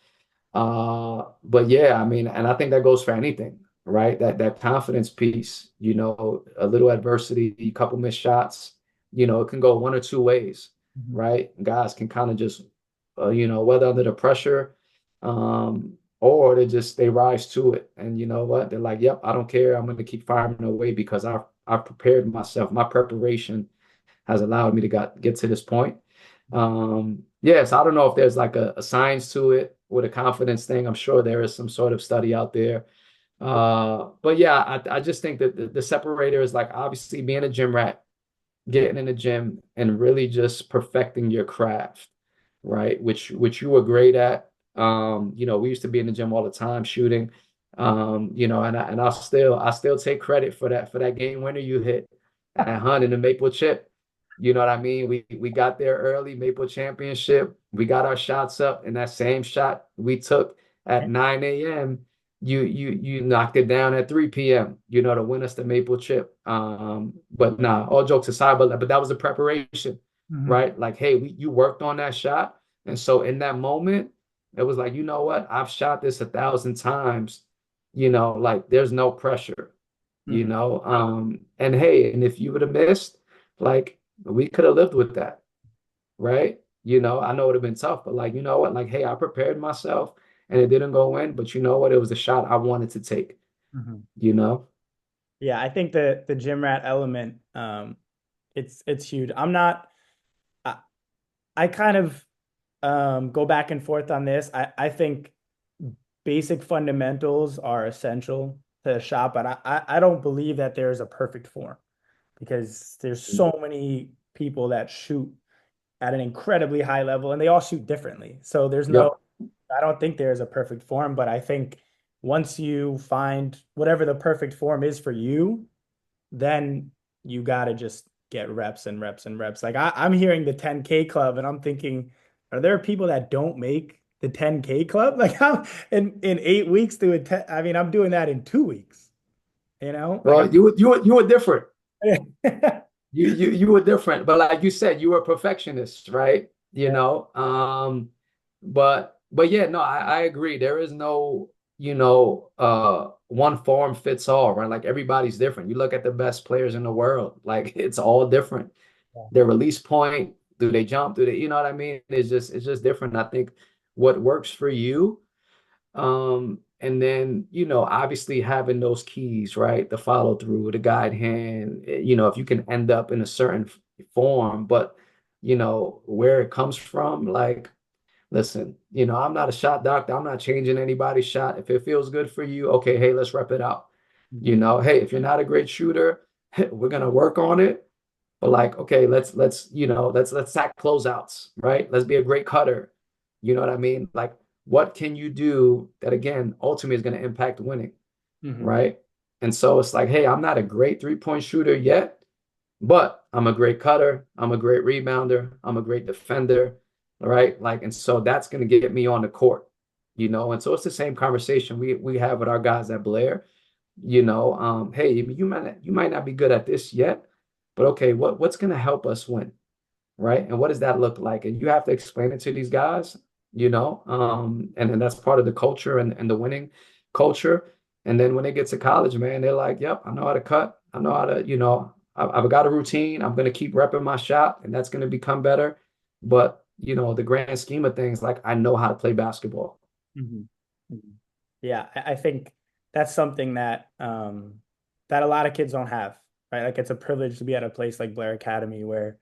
But yeah, I mean, and I think that goes for anything, right? That confidence piece, a little adversity, a couple missed shots, it can go one or two ways, Mhm. right? Guys can kind of just, whether under the pressure, or they rise to it, and you know what? They're like, yep, I don't care. I'm going to keep firing away because I've prepared myself. My preparation has allowed me to get to this point. Yes, I don't know if there's like a science to it with a confidence thing. I'm sure there is some sort of study out there. But yeah, I just think that the separator is like obviously being a gym rat, getting in the gym and really just perfecting your craft, right? Which you were great at. We used to be in the gym all the time shooting. And I still take credit for that game winner you hit at Hunt in the Maple Chip. You know what I mean? We got there early, Maple Championship. We got our shots up, and that same shot we took at 9 a.m. You knocked it down at 3 p.m., to win us the Maple Chip. But nah, all jokes aside, but that was the preparation, Mhm. right? Like, hey, you worked on that shot. And so in that moment, it was like, you know what? I've shot this 1,000 times, like there's no pressure, Mhm. and hey, and if you would have missed, like we could have lived with that, right? I know it would have been tough, but like, you know what? Like, hey, I prepared myself and it didn't go in, but you know what? It was a shot I wanted to take, Mhm. you know? Yeah, I think the gym rat element, it's huge. I, I kind of go back and forth on this. I think basic fundamentals are essential to a shot, but I don't believe that there's a perfect form because there's so many people that shoot at an incredibly high level, and they all shoot differently. So there's no, Yep. I don't think there's a perfect form, but I think once you find whatever the perfect form is for you, then you got to just get reps and reps and reps. Like I'm hearing the 10K club and I'm thinking, are there people that don't make the 10K club? Like I'm in 8 weeks doing 10, I mean, I'm doing that in 2 weeks, like Well, you were different. I'm You were different, but like you said, you were a perfectionist, right? You yeah. know, but yeah, no, I agree. There is no, one form fits all, right? Like everybody's different. You look at the best players in the world, like it's all different. Their release point, do they jump? Do they, you know what I mean? It's just different. I think what works for you, and then, obviously having those keys, right? The follow through, the guide hand, if you can end up in a certain form, but where it comes from, like, listen, I'm not a shot doctor. I'm not changing anybody's shot. If it feels good for you, okay, hey, let's rep it out. Mhm. Hey, if you're not a great shooter, we're gonna work on it. But like, okay, let's sack closeouts, right? Let's be a great cutter. You know what I mean? Like, what can you do that again ultimately is going to impact winning, Mhm. right? And so it's like, hey, I'm not a great three-point shooter yet, but I'm a great cutter. I'm a great rebounder. I'm a great defender, right? Like, and so that's going to get me on the court, And so it's the same conversation we have with our guys at Blair. Hey, you might not be good at this yet, but okay, what's going to help us win, right? And what does that look like? And you have to explain it to these guys, and then that's part of the culture and the winning culture. And then when they get to college, man, they're like, yep, I know how to cut. I know how to, I've got a routine. I'm going to keep repping my shot, and that's going to become better. But, the grand scheme of things, like I know how to play basketball. Mhm. Mhm. Yeah, I think that's something that a lot of kids don't have, right? Like it's a privilege to be at a place like Blair Academy where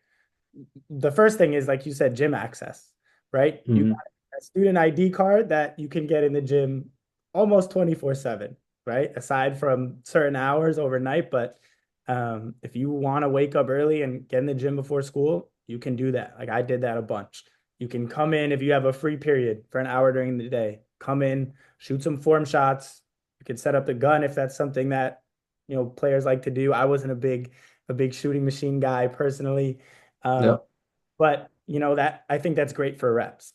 the first thing is like you said, gym access, right? You Mhm. got a student ID card that you can get in the gym almost 24/7, right? Aside from certain hours overnight, but if you want to wake up early and get in the gym before school, you can do that. Like I did that a bunch. You can come in if you have a free period for an hour during the day. Come in, shoot some form shots. You can set up the gun if that's something that players like to do. I wasn't a big shooting machine guy personally. Um, Yep. but that I think that's great for reps.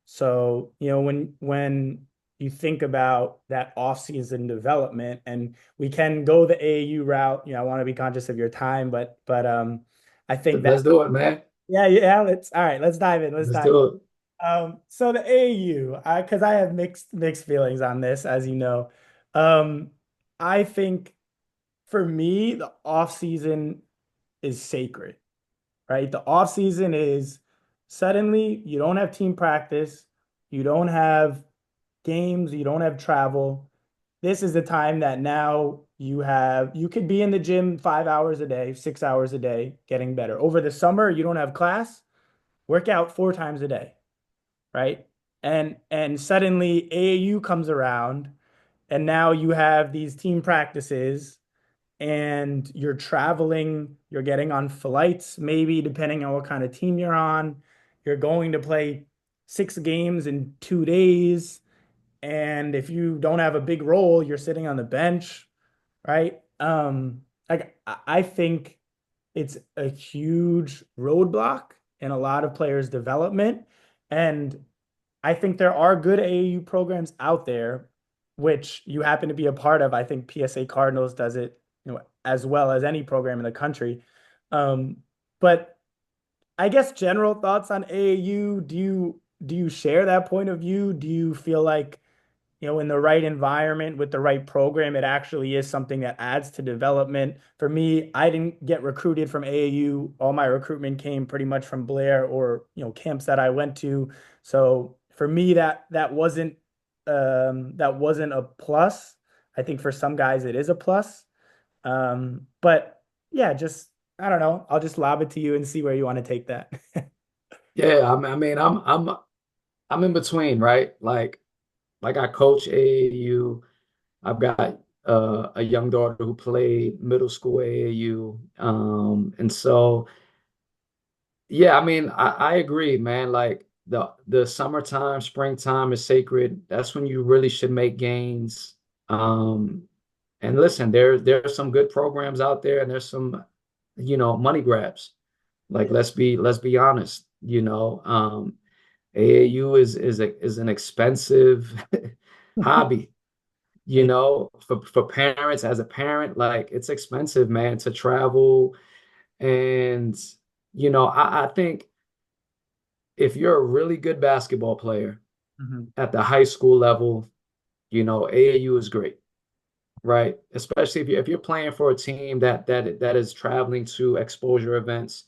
So when you think about that off-season development, and we can go the AAU route. I want to be conscious of your time, but I think that Let's do it, man. yeah, let's all right, let's dive in. Let's Let's dive. do it. So the AAU, because I have mixed feelings on this, as you know. Um, I think for me, the off season is sacred, right? The off season is suddenly you don't have team practice, you don't have games, you don't have travel. This is the time that now you could be in the gym 5 hours a day, 6 hours a day, getting better. Over the summer, you don't have class, work out 4 times a day, right? And suddenly AAU comes around and now you have these team practices and you're traveling, you're getting on flights, maybe depending on what kind of team you're on. You're going to play 6 games in 2 days. And if you don't have a big role, you're sitting on the bench, right? Like I think it's a huge roadblock in a lot of players' development. And I think there are good AAU programs out there, which you happen to be a part of. I think PSA Cardinals does it, as well as any program in the country. Um, but I guess general thoughts on AAU. Do you share that point of view? Do you feel like, in the right environment with the right program, it actually is something that adds to development? For me, I didn't get recruited from AAU. All my recruitment came pretty much from Blair or, camps that I went to. So for me, that wasn't a plus. I think for some guys it is a plus. But yeah, just I don't know. I'll just lob it to you and see where you want to take that. Yeah, I mean, I'm in between, right? Like I coach AAU. I've got a young daughter who played middle school AAU. And so Yeah, I mean, I agree, man. Like the summertime, springtime is sacred. That's when you really should make gains. Um, and listen, there's some good programs out there, and there's some, money grabs. Like Yeah. let's be honest. AAU is an expensive hobby. Hey. For parents, as a parent, like it's expensive, man, to travel. And I think if you're a really good basketball player Mhm. at the high school level, AAU is great, right? Especially if you're playing for a team that is traveling to exposure events.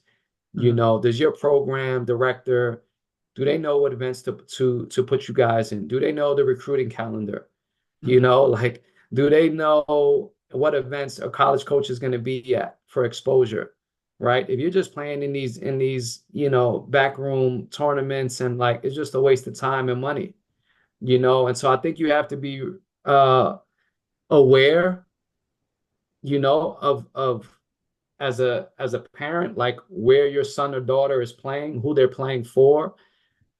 Mhm. Does your program director, do they know what events to put you guys in? Do they know the recruiting calendar? Mhm. Like, do they know what events a college coach is going to be at for exposure? Right? If you're just playing in these, backroom tournaments, and like it's just a waste of time and money. And so I think you have to be uh aware, of as a parent, like where your son or daughter is playing, who they're playing for.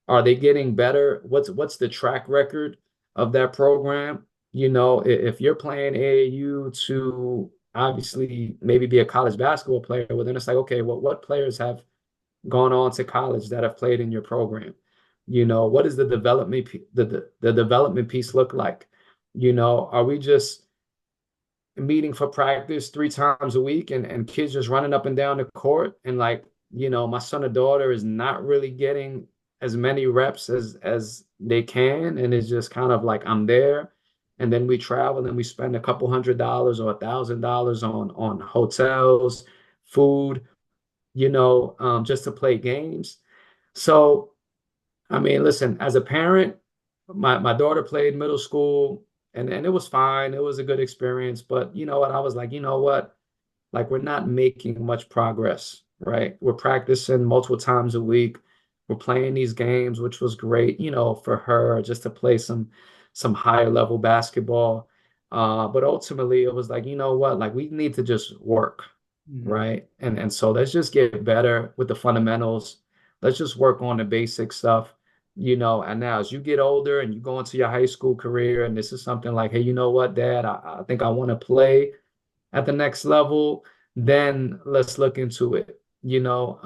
Are they getting better? What's the track record of that program? If you're playing AAU to obviously maybe be a college basketball player, well, then it's like, okay, well, what players have gone on to college that have played in your program? What does the development piece look like? Are we just meeting for practice 3 times a week, and kids just running up and down the court, and like my son or daughter is not really getting as many reps as they can, and it's just kind of like I'm there, and then we travel and we spend a couple $100 or $1,000 on hotels, food, just to play games. So I mean, listen, as a parent, my daughter played middle school, and it was fine. It was a good experience. But you know what? I was like, you know what? Like we're not making much progress, right? We're practicing multiple times a week. We're playing these games, which was great, for her just to play some higher level basketball. But ultimately it was like, you know what? Like we need to just work, Mhm. right? And so let's just get better with the fundamentals. Let's just work on the basic stuff. And now as you get older and you go into your high school career, and this is something like, hey, you know what, Dad, I think I want to play at the next level, then let's look into it, you know.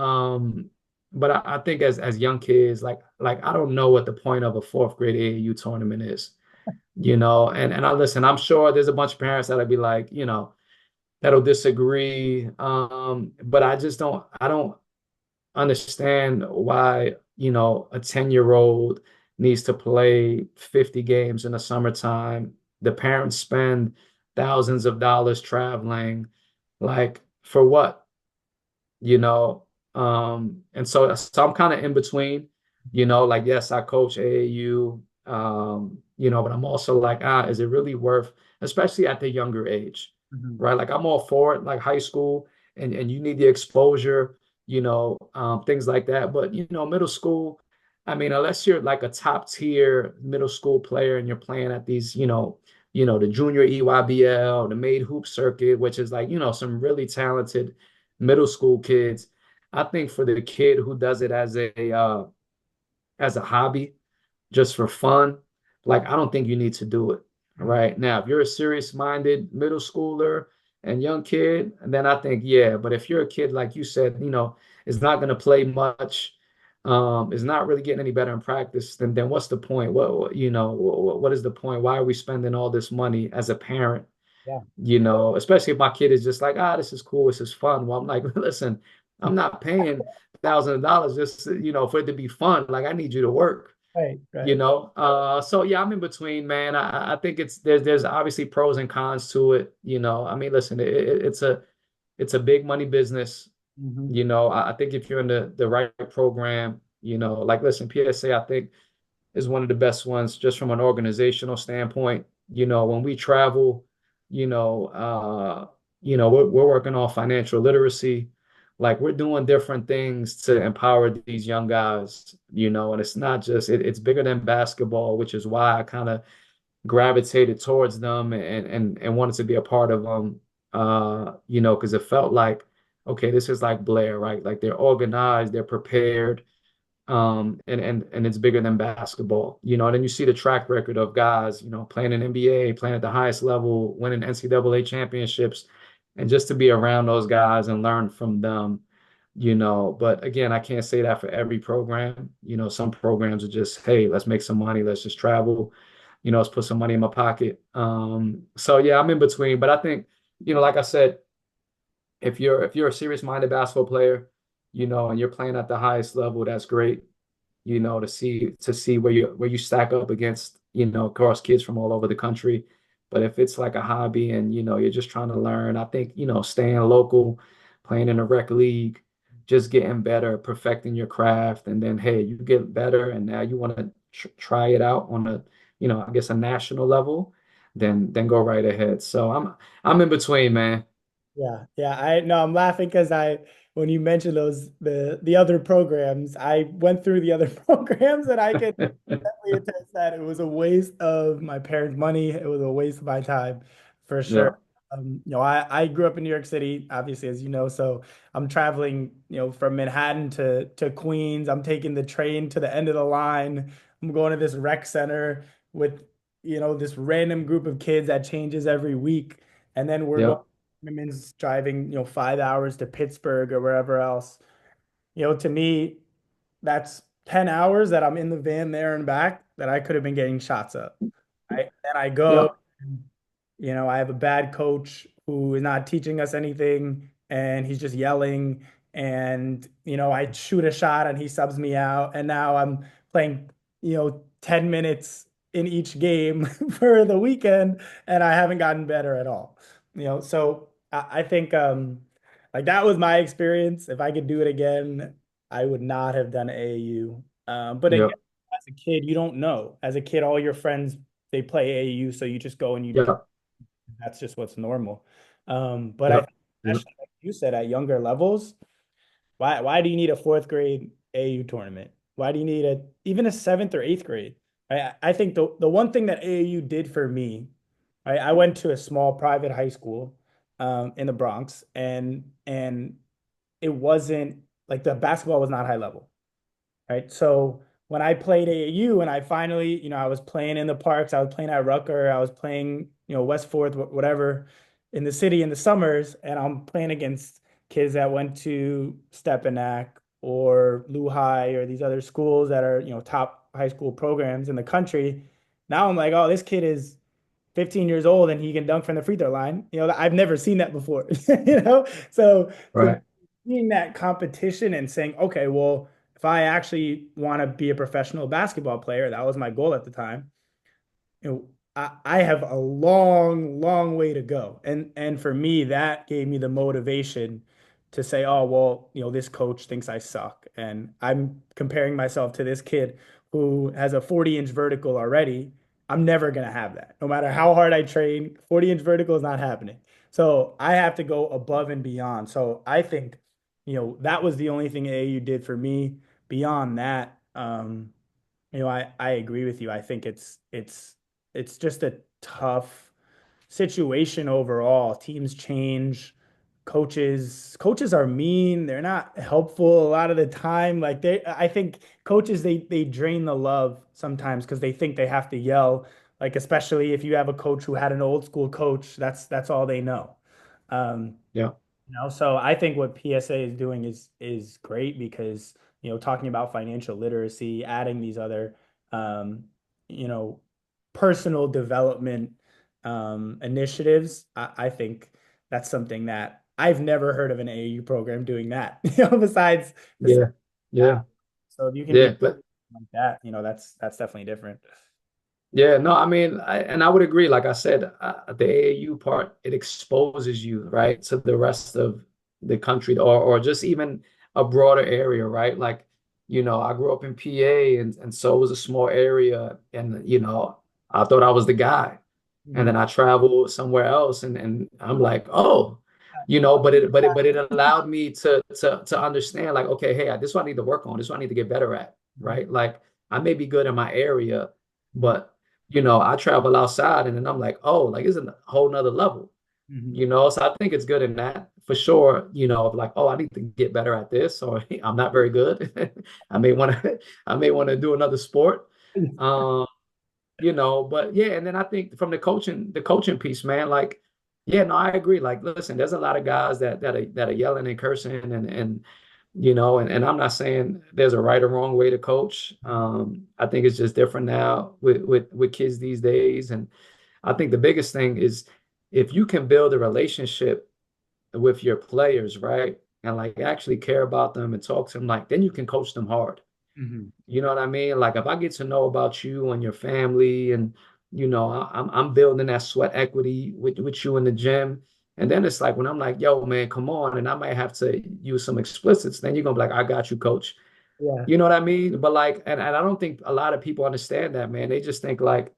But I think as young kids, like I don't know what the point of a fourth grade AAU tournament is. And I listen, I'm sure there's a bunch of parents that'll be like, that'll disagree. But I don't understand why, a 10-year-old needs to play 50 games in the summertime. The parents spend thousands of dollars traveling, like for what? you know. And so I'm kind of in between, like yes, I coach AAU, but I'm also like, is it really worth, especially at the younger age, Mhm. right? Like I'm all for it, like high school, and you need the exposure, things like that. But middle school, I mean, unless you're like a top tier middle school player and you're playing at these, the junior EYBL, the made hoop circuit, which is like, some really talented middle school kids. I think for the kid who does it as a hobby, just for fun, like I don't think you need to do it. Mhm. Right now, if you're a serious-minded middle schooler and young kid, then I think yeah. But if you're a kid like you said, is not going to play much, is not really getting any better in practice, then what's the point? What is the point? Why are we spending all this money as a parent? Yeah. Especially if my kid is just like, this is cool, this is fun. Well, I'm like, listen, I'm not paying thousands of dollars just, for it to be fun. Like, I need you to work, Right. you Right. know. So yeah, I'm in between, man. I think there's obviously pros and cons to it. I mean, listen, it's a big money business. Mhm. I think if you're in the right program, like listen, PSA, I think is one of the best ones just from an organizational standpoint. When we travel, you know, uh, we're working on financial literacy. Like we're doing different things to empower these young guys, and it's not just it's bigger than basketball, which is why I kind of gravitated towards them and wanted to be a part of them. Because it felt like, okay, this is like Blair, right? Like they're organized, they're prepared, and it's bigger than basketball, you know. And then you see the track record of guys, you know, playing in NBA, playing at the highest level, winning NCAA championships, and just to be around those guys and learn from them, you know. But again, I can't say that for every program. You know, some programs are just, hey, let's make some money, let's just travel, you know, let's put some money in my pocket. So yeah, I'm in between, but I think, you know, like I said, if you're a serious-minded basketball player, you know, and you're playing at the highest level, that's great, you know, to see where you stack up against, you know, of course, kids from all over the country. But if it's like a hobby and you know you're just trying to learn, I think, you know, staying local, playing in a rec league, just getting better, perfecting your craft, and then hey, you get better, and now you want to try it out on a, you know, I guess a national level, then go right ahead. So I'm in between, man. Yeah, yeah. I no, I'm laughing because I when you mentioned those the other programs, I went through the other programs and I could definitely attest that it was a waste of my parents' money. It was a waste of my time for sure. Yeah, I grew up in New York City, obviously, as you know, so I'm traveling, from Manhattan to Queens. I'm taking the train to the end of the line. I'm going to this rec center with, this random group of kids that changes every week. And then we're going yeah, tournaments, driving, 5 hours to Pittsburgh or wherever else. To me, that's 10 hours that I'm in the van there and back that I could have been getting shots of. And I go, yeah, I have a bad coach who is not teaching us anything and he's just yelling. And, I shoot a shot and he subs me out. And now I'm playing, 10 minutes in each game for the weekend and I haven't gotten better at all. So I think like that was my experience. If I could do it again, I would not have done AAU. But again, yeah, as a kid, you don't know. As a kid, all your friends they play AAU, so you just go and you do. yeah, That's just what's normal. But I yeah, think yeah, especially like you said at younger levels, why do you need a fourth grade AAU tournament? Why do you need even a seventh or eighth grade? I think the one thing that AAU did for me, I went to a small private high school in the Bronx, and it wasn't like the basketball was not high level, right? So when I played AAU and I finally, I was playing in the parks, I was playing at Rucker, I was playing, West Fourth, whatever, in the city in the summers, and I'm playing against kids that went to Stepanak or Lehigh or these other schools that are, top high school programs in the country. Now I'm like, oh, this kid is 15 years old and he can dunk from the free throw line. I've never seen that before. So to right. seeing that competition and saying, okay, well, if I actually want to be a professional basketball player, that was my goal at the time. I have a long, long way to go. And for me, that gave me the motivation to say, oh, well, this coach thinks I suck. And I'm comparing myself to this kid who has a 40-inch vertical already. I'm never going to have that. No matter how hard I train, 40-inch vertical is not happening. So I have to go above and beyond. So I think, that was the only thing AAU did for me. Beyond that, I agree with you. I think it's just a tough situation overall. Teams change, coaches are mean, they're not helpful a lot of the time. Like I think coaches they drain the love sometimes because they think they have to yell, like especially if you have a coach who had an old school coach, that's all they know. Um, Yeah, so I think what PSA is doing is great because, talking about financial literacy, adding these other um, you know, personal development initiatives, I think that's something that I've never heard of an AAU program doing that, besides yeah, that. yeah, So if you can do yeah. But like that, that's definitely different. yeah, no, I mean, and I would agree. Like I said, the AAU part, it exposes you, right, to the rest of the country, or just even a broader area, right? Like, you know, I grew up in PA, and so it was a small area, and you know, I thought I was the guy, and Mhm. then I traveled somewhere else, and I'm like, oh, you know, but it allowed me to understand, like, okay, hey, this is what I need to work on. This is what I need to get better at, Mhm. right? Like, I may be good in my area, but you know, I travel outside and then I'm like, oh, like it's a whole nother level. Hmm. you know. So I think it's good in that for sure, you know, like, oh, I need to get better at this, or I'm not very good. I may want to do another sport. Um, you know, but yeah, and then I think from the coaching piece, man, like, yeah, no, I agree. Like, listen, there's a lot of guys that are yelling and cursing and you know, and I'm not saying there's a right or wrong way to coach. I think it's just different now with kids these days. And I think the biggest thing is if you can build a relationship with your players, right? And like actually care about them and talk to them, like then you can coach them hard. Hmm. You know what I mean? Like if I get to know about you and your family, and you know, I'm building that sweat equity with you in the gym. And then it's like when I'm like, yo, man, come on, and I might have to use some explicits, then you're gonna be like, I got you, coach. Yeah. You know what I mean? But like, and I don't think a lot of people understand that, man. They just think like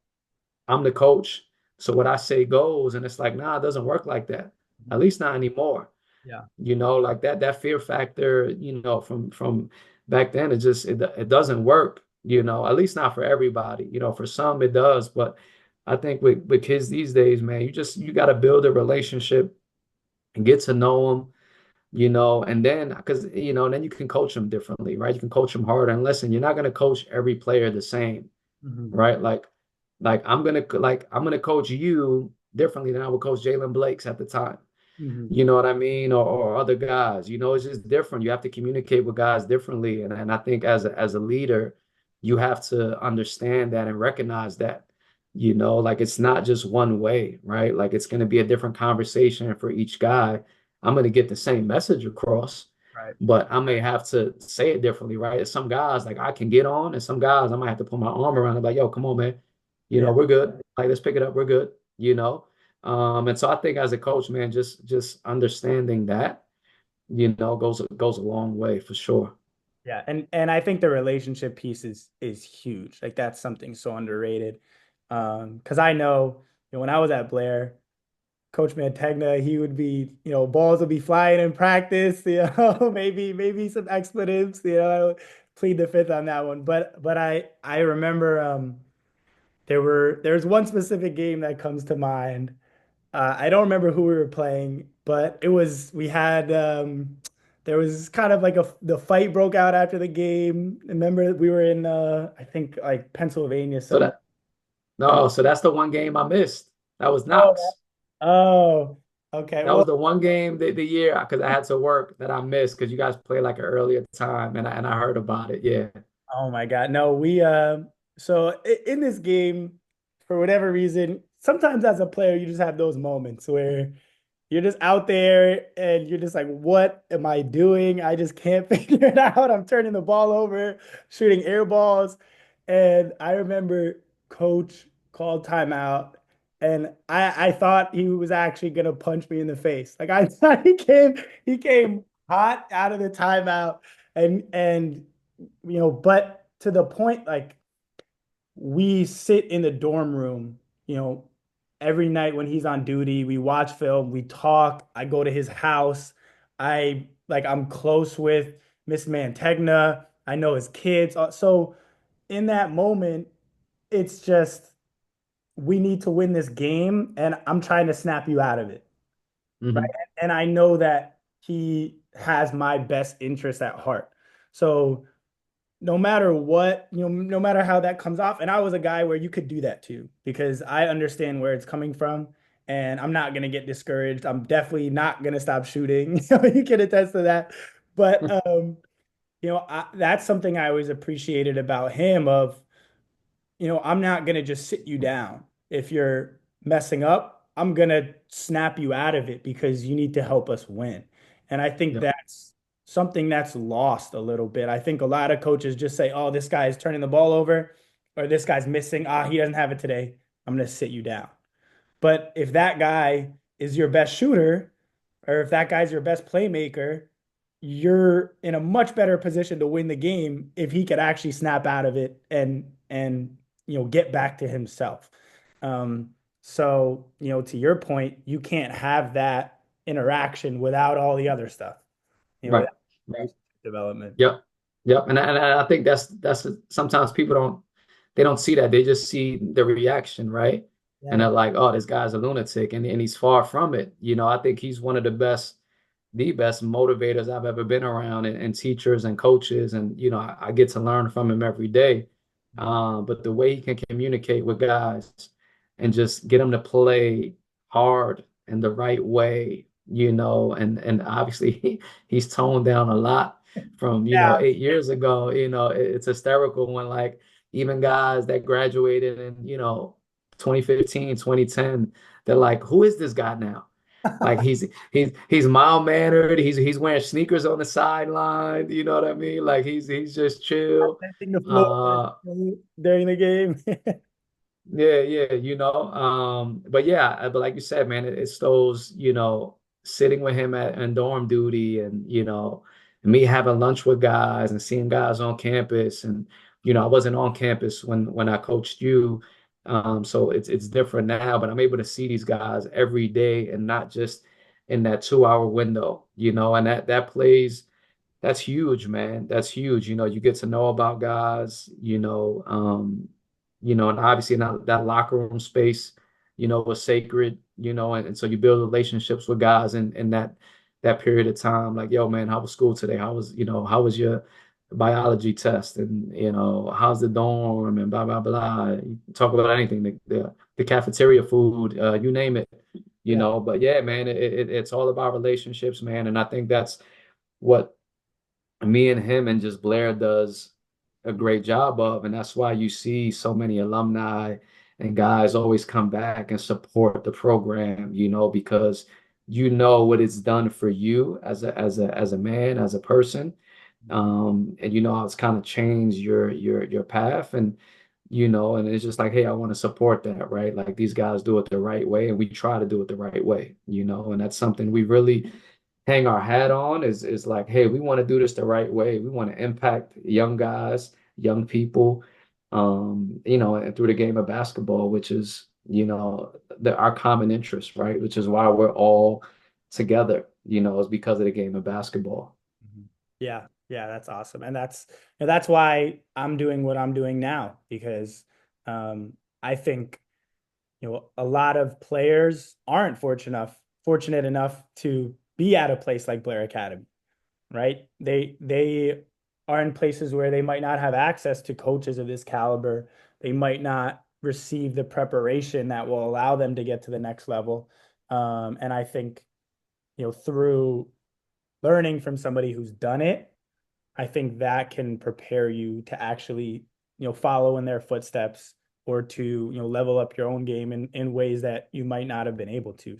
I'm the coach, so what I say goes, and it's like, nah, it doesn't work like that. At Mhm. least not anymore. Yeah. You know, like that fear factor, you know, from back then, it doesn't work, you know, at least not for everybody. You know, for some it does, but I think with kids these days, man, you got to build a relationship and get to know them, you know, and then because you know, then you can coach them differently, right? You can coach them harder. And listen, you're not going to coach every player the same, Hmm. right? Like I'm gonna coach you differently than I would coach Jalen Blakes at the time. Hmm. You know what I mean? Or other guys. You know, it's just different. You have to communicate with guys differently. And I think as a leader, you have to understand that and recognize that, you know, like it's not just one way, right? Like it's going to be a different conversation for each guy. I'm going to get the same message across, Right. but I may have to say it differently, right? Some guys like I can get on, and some guys I might have to put my arm around and be like, yo, come on, man. You Yeah. know, we're good. Like, let's pick it up. We're good, you know? And so I think as a coach, man, just understanding that, you know, goes a long way for sure. Yeah. And I think the relationship piece is huge. Like that's something so underrated. Because I know, when I was at Blair, Coach Mantegna, he would be, balls would be flying in practice, maybe some expletives, plead the fifth on that one. But I remember there's one specific game that comes to mind. I don't remember who we were playing, but we had there was kind of like the fight broke out after the game. Remember we were in I think like Pennsylvania So somewhere. that And no, so that's the one game I missed. That was oh, Knox. oh, okay. That was Well, the one game the year because I had to work that I missed because you guys played like an earlier time and I heard about it. Yeah. oh my God. No, in this game, for whatever reason, sometimes as a player, you just have those moments where you're just out there and you're just like, what am I doing? I just can't figure it out. I'm turning the ball over, shooting air balls. And I remember coach called timeout and I thought he was actually gonna punch me in the face. Like I thought he came hot out of the timeout and but to the point like we sit in the dorm room, every night when he's on duty, we watch film, we talk, I go to his house. I'm close with Miss Mantegna. I know his kids. So in that moment, it's just we need to win this game and I'm trying to snap you out of it. Right. Hmm. And I know that he has my best interest at heart. So no matter what, no matter how that comes off. And I was a guy where you could do that too, because I understand where it's coming from and I'm not going to get discouraged. I'm definitely not going to stop shooting. You can attest to that. But, that's something I always appreciated about him of, I'm not going to just sit you down. If you're messing up, I'm going to snap you out of it because you need to help us win. And I think Yep. that's something that's lost a little bit. I think a lot of coaches just say, oh, this guy is turning the ball over or this guy's missing. Ah, he doesn't have it today. I'm going to sit you down. But if that guy is your best shooter, or if that guy's your best playmaker, you're in a much better position to win the game if he could actually snap out of it and get back to himself. So to your point, you can't have that interaction without all the other stuff, Right. without Right. development. Yep. Yep. And I think that's sometimes people don't they don't see that. They just see the reaction, right? and Yeah. they're like, oh, this guy's a lunatic, and he's far from it. I think he's one of the best motivators I've ever been around, and teachers and coaches, and I get to learn from him every day. But the way he can communicate with guys and just get them to play hard in the right way, and obviously he's toned down a lot from Yeah. 8 years ago. It's hysterical when, like, even guys that graduated in 2015, 2010, they're like, who is this guy now? Like, he's mild mannered. He's wearing sneakers on the sideline. You know what I mean? Like, he's just chill. Accessing the floor Uh, during the game. yeah. But yeah, but like you said, man, it's those, sitting with him in dorm duty, and me having lunch with guys and seeing guys on campus, and I wasn't on campus when I coached you. So it's different now, but I'm able to see these guys every day and not just in that 2 hour window, and that's huge, man. That's huge. You get to know about guys, and obviously that locker room space, was sacred, and so you build relationships with guys in that period of time. Like, yo, man, how was school today? How was your biology test? And how's the dorm, and blah blah blah. You talk about anything, the cafeteria food, you name it, Yeah. But yeah, man, it's all about relationships, man. And I think that's what me and him and just Blair does a great job of. And that's why you see so many alumni and guys always come back and support the program, because what it's done for you as a man, as a person. And how it's kind of changed your path. And it's just like, hey, I want to support that, right? Like, these guys do it the right way, and we try to do it the right way, and that's something we really hang our hat on, is like, hey, we want to do this the right way. We want to impact young guys, young people, and through the game of basketball, which is, our common interest, right? Which is why we're all together, is because of the game of basketball. Mhm. Yeah, yeah, that's awesome. And that's why I'm doing what I'm doing now, because I think a lot of players aren't fortunate enough to be at a place like Blair Academy, right? They are in places where they might not have access to coaches of this caliber. They might not receive the preparation that will allow them to get to the next level. And I think, through learning from somebody who's done it, I think that can prepare you to actually, follow in their footsteps, or to, level up your own game in ways that you might not have been able to.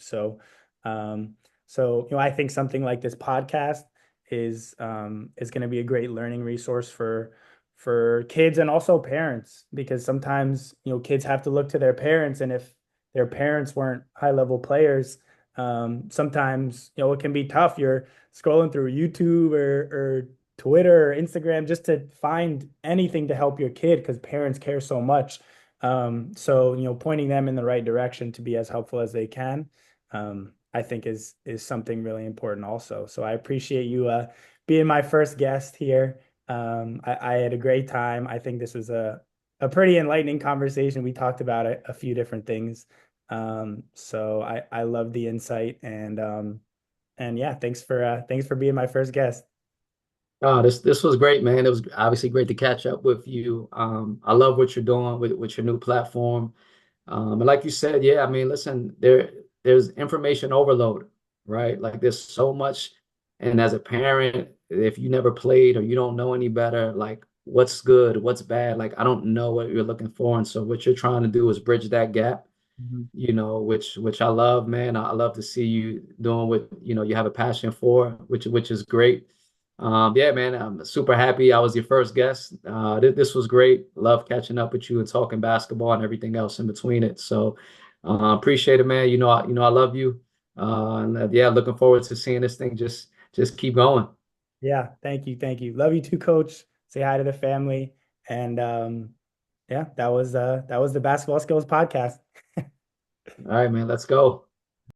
Um, I think something like this podcast is going to be a great learning resource for kids and also parents, because sometimes, kids have to look to their parents, and if their parents weren't high level players, sometimes, it can be tough. You're scrolling through YouTube or Twitter or Instagram just to find anything to help your kid, because parents care so much. So, pointing them in the right direction to be as helpful as they can, I think is something really important also. So I appreciate you being my first guest here. I had a great time. I think this was a pretty enlightening conversation. We talked about a few different things. So I love the insight, and yeah, thanks for being my first guest. This was great, man. It was obviously great to catch up with you. I love what you're doing with your new platform. And like you said, yeah, I mean, listen, there's information overload, right? Like, there's so much. And as a parent, if you never played or you don't know any better, like, what's good, what's bad, like, I don't know what you're looking for. And so what you're trying to do is bridge that gap, Mhm. which I love, man. I love to see you doing what, you have a passion for, which is great. Yeah, man, I'm super happy I was your first guest. This was great. Love catching up with you and talking basketball and everything else in between it. So, appreciate it, man. I love you. And yeah, looking forward to seeing this thing just keep going. Yeah, thank you, thank you. Love you too, Coach. Say hi to the family, and yeah, that was the Basketball Skills podcast. All right, man, let's go.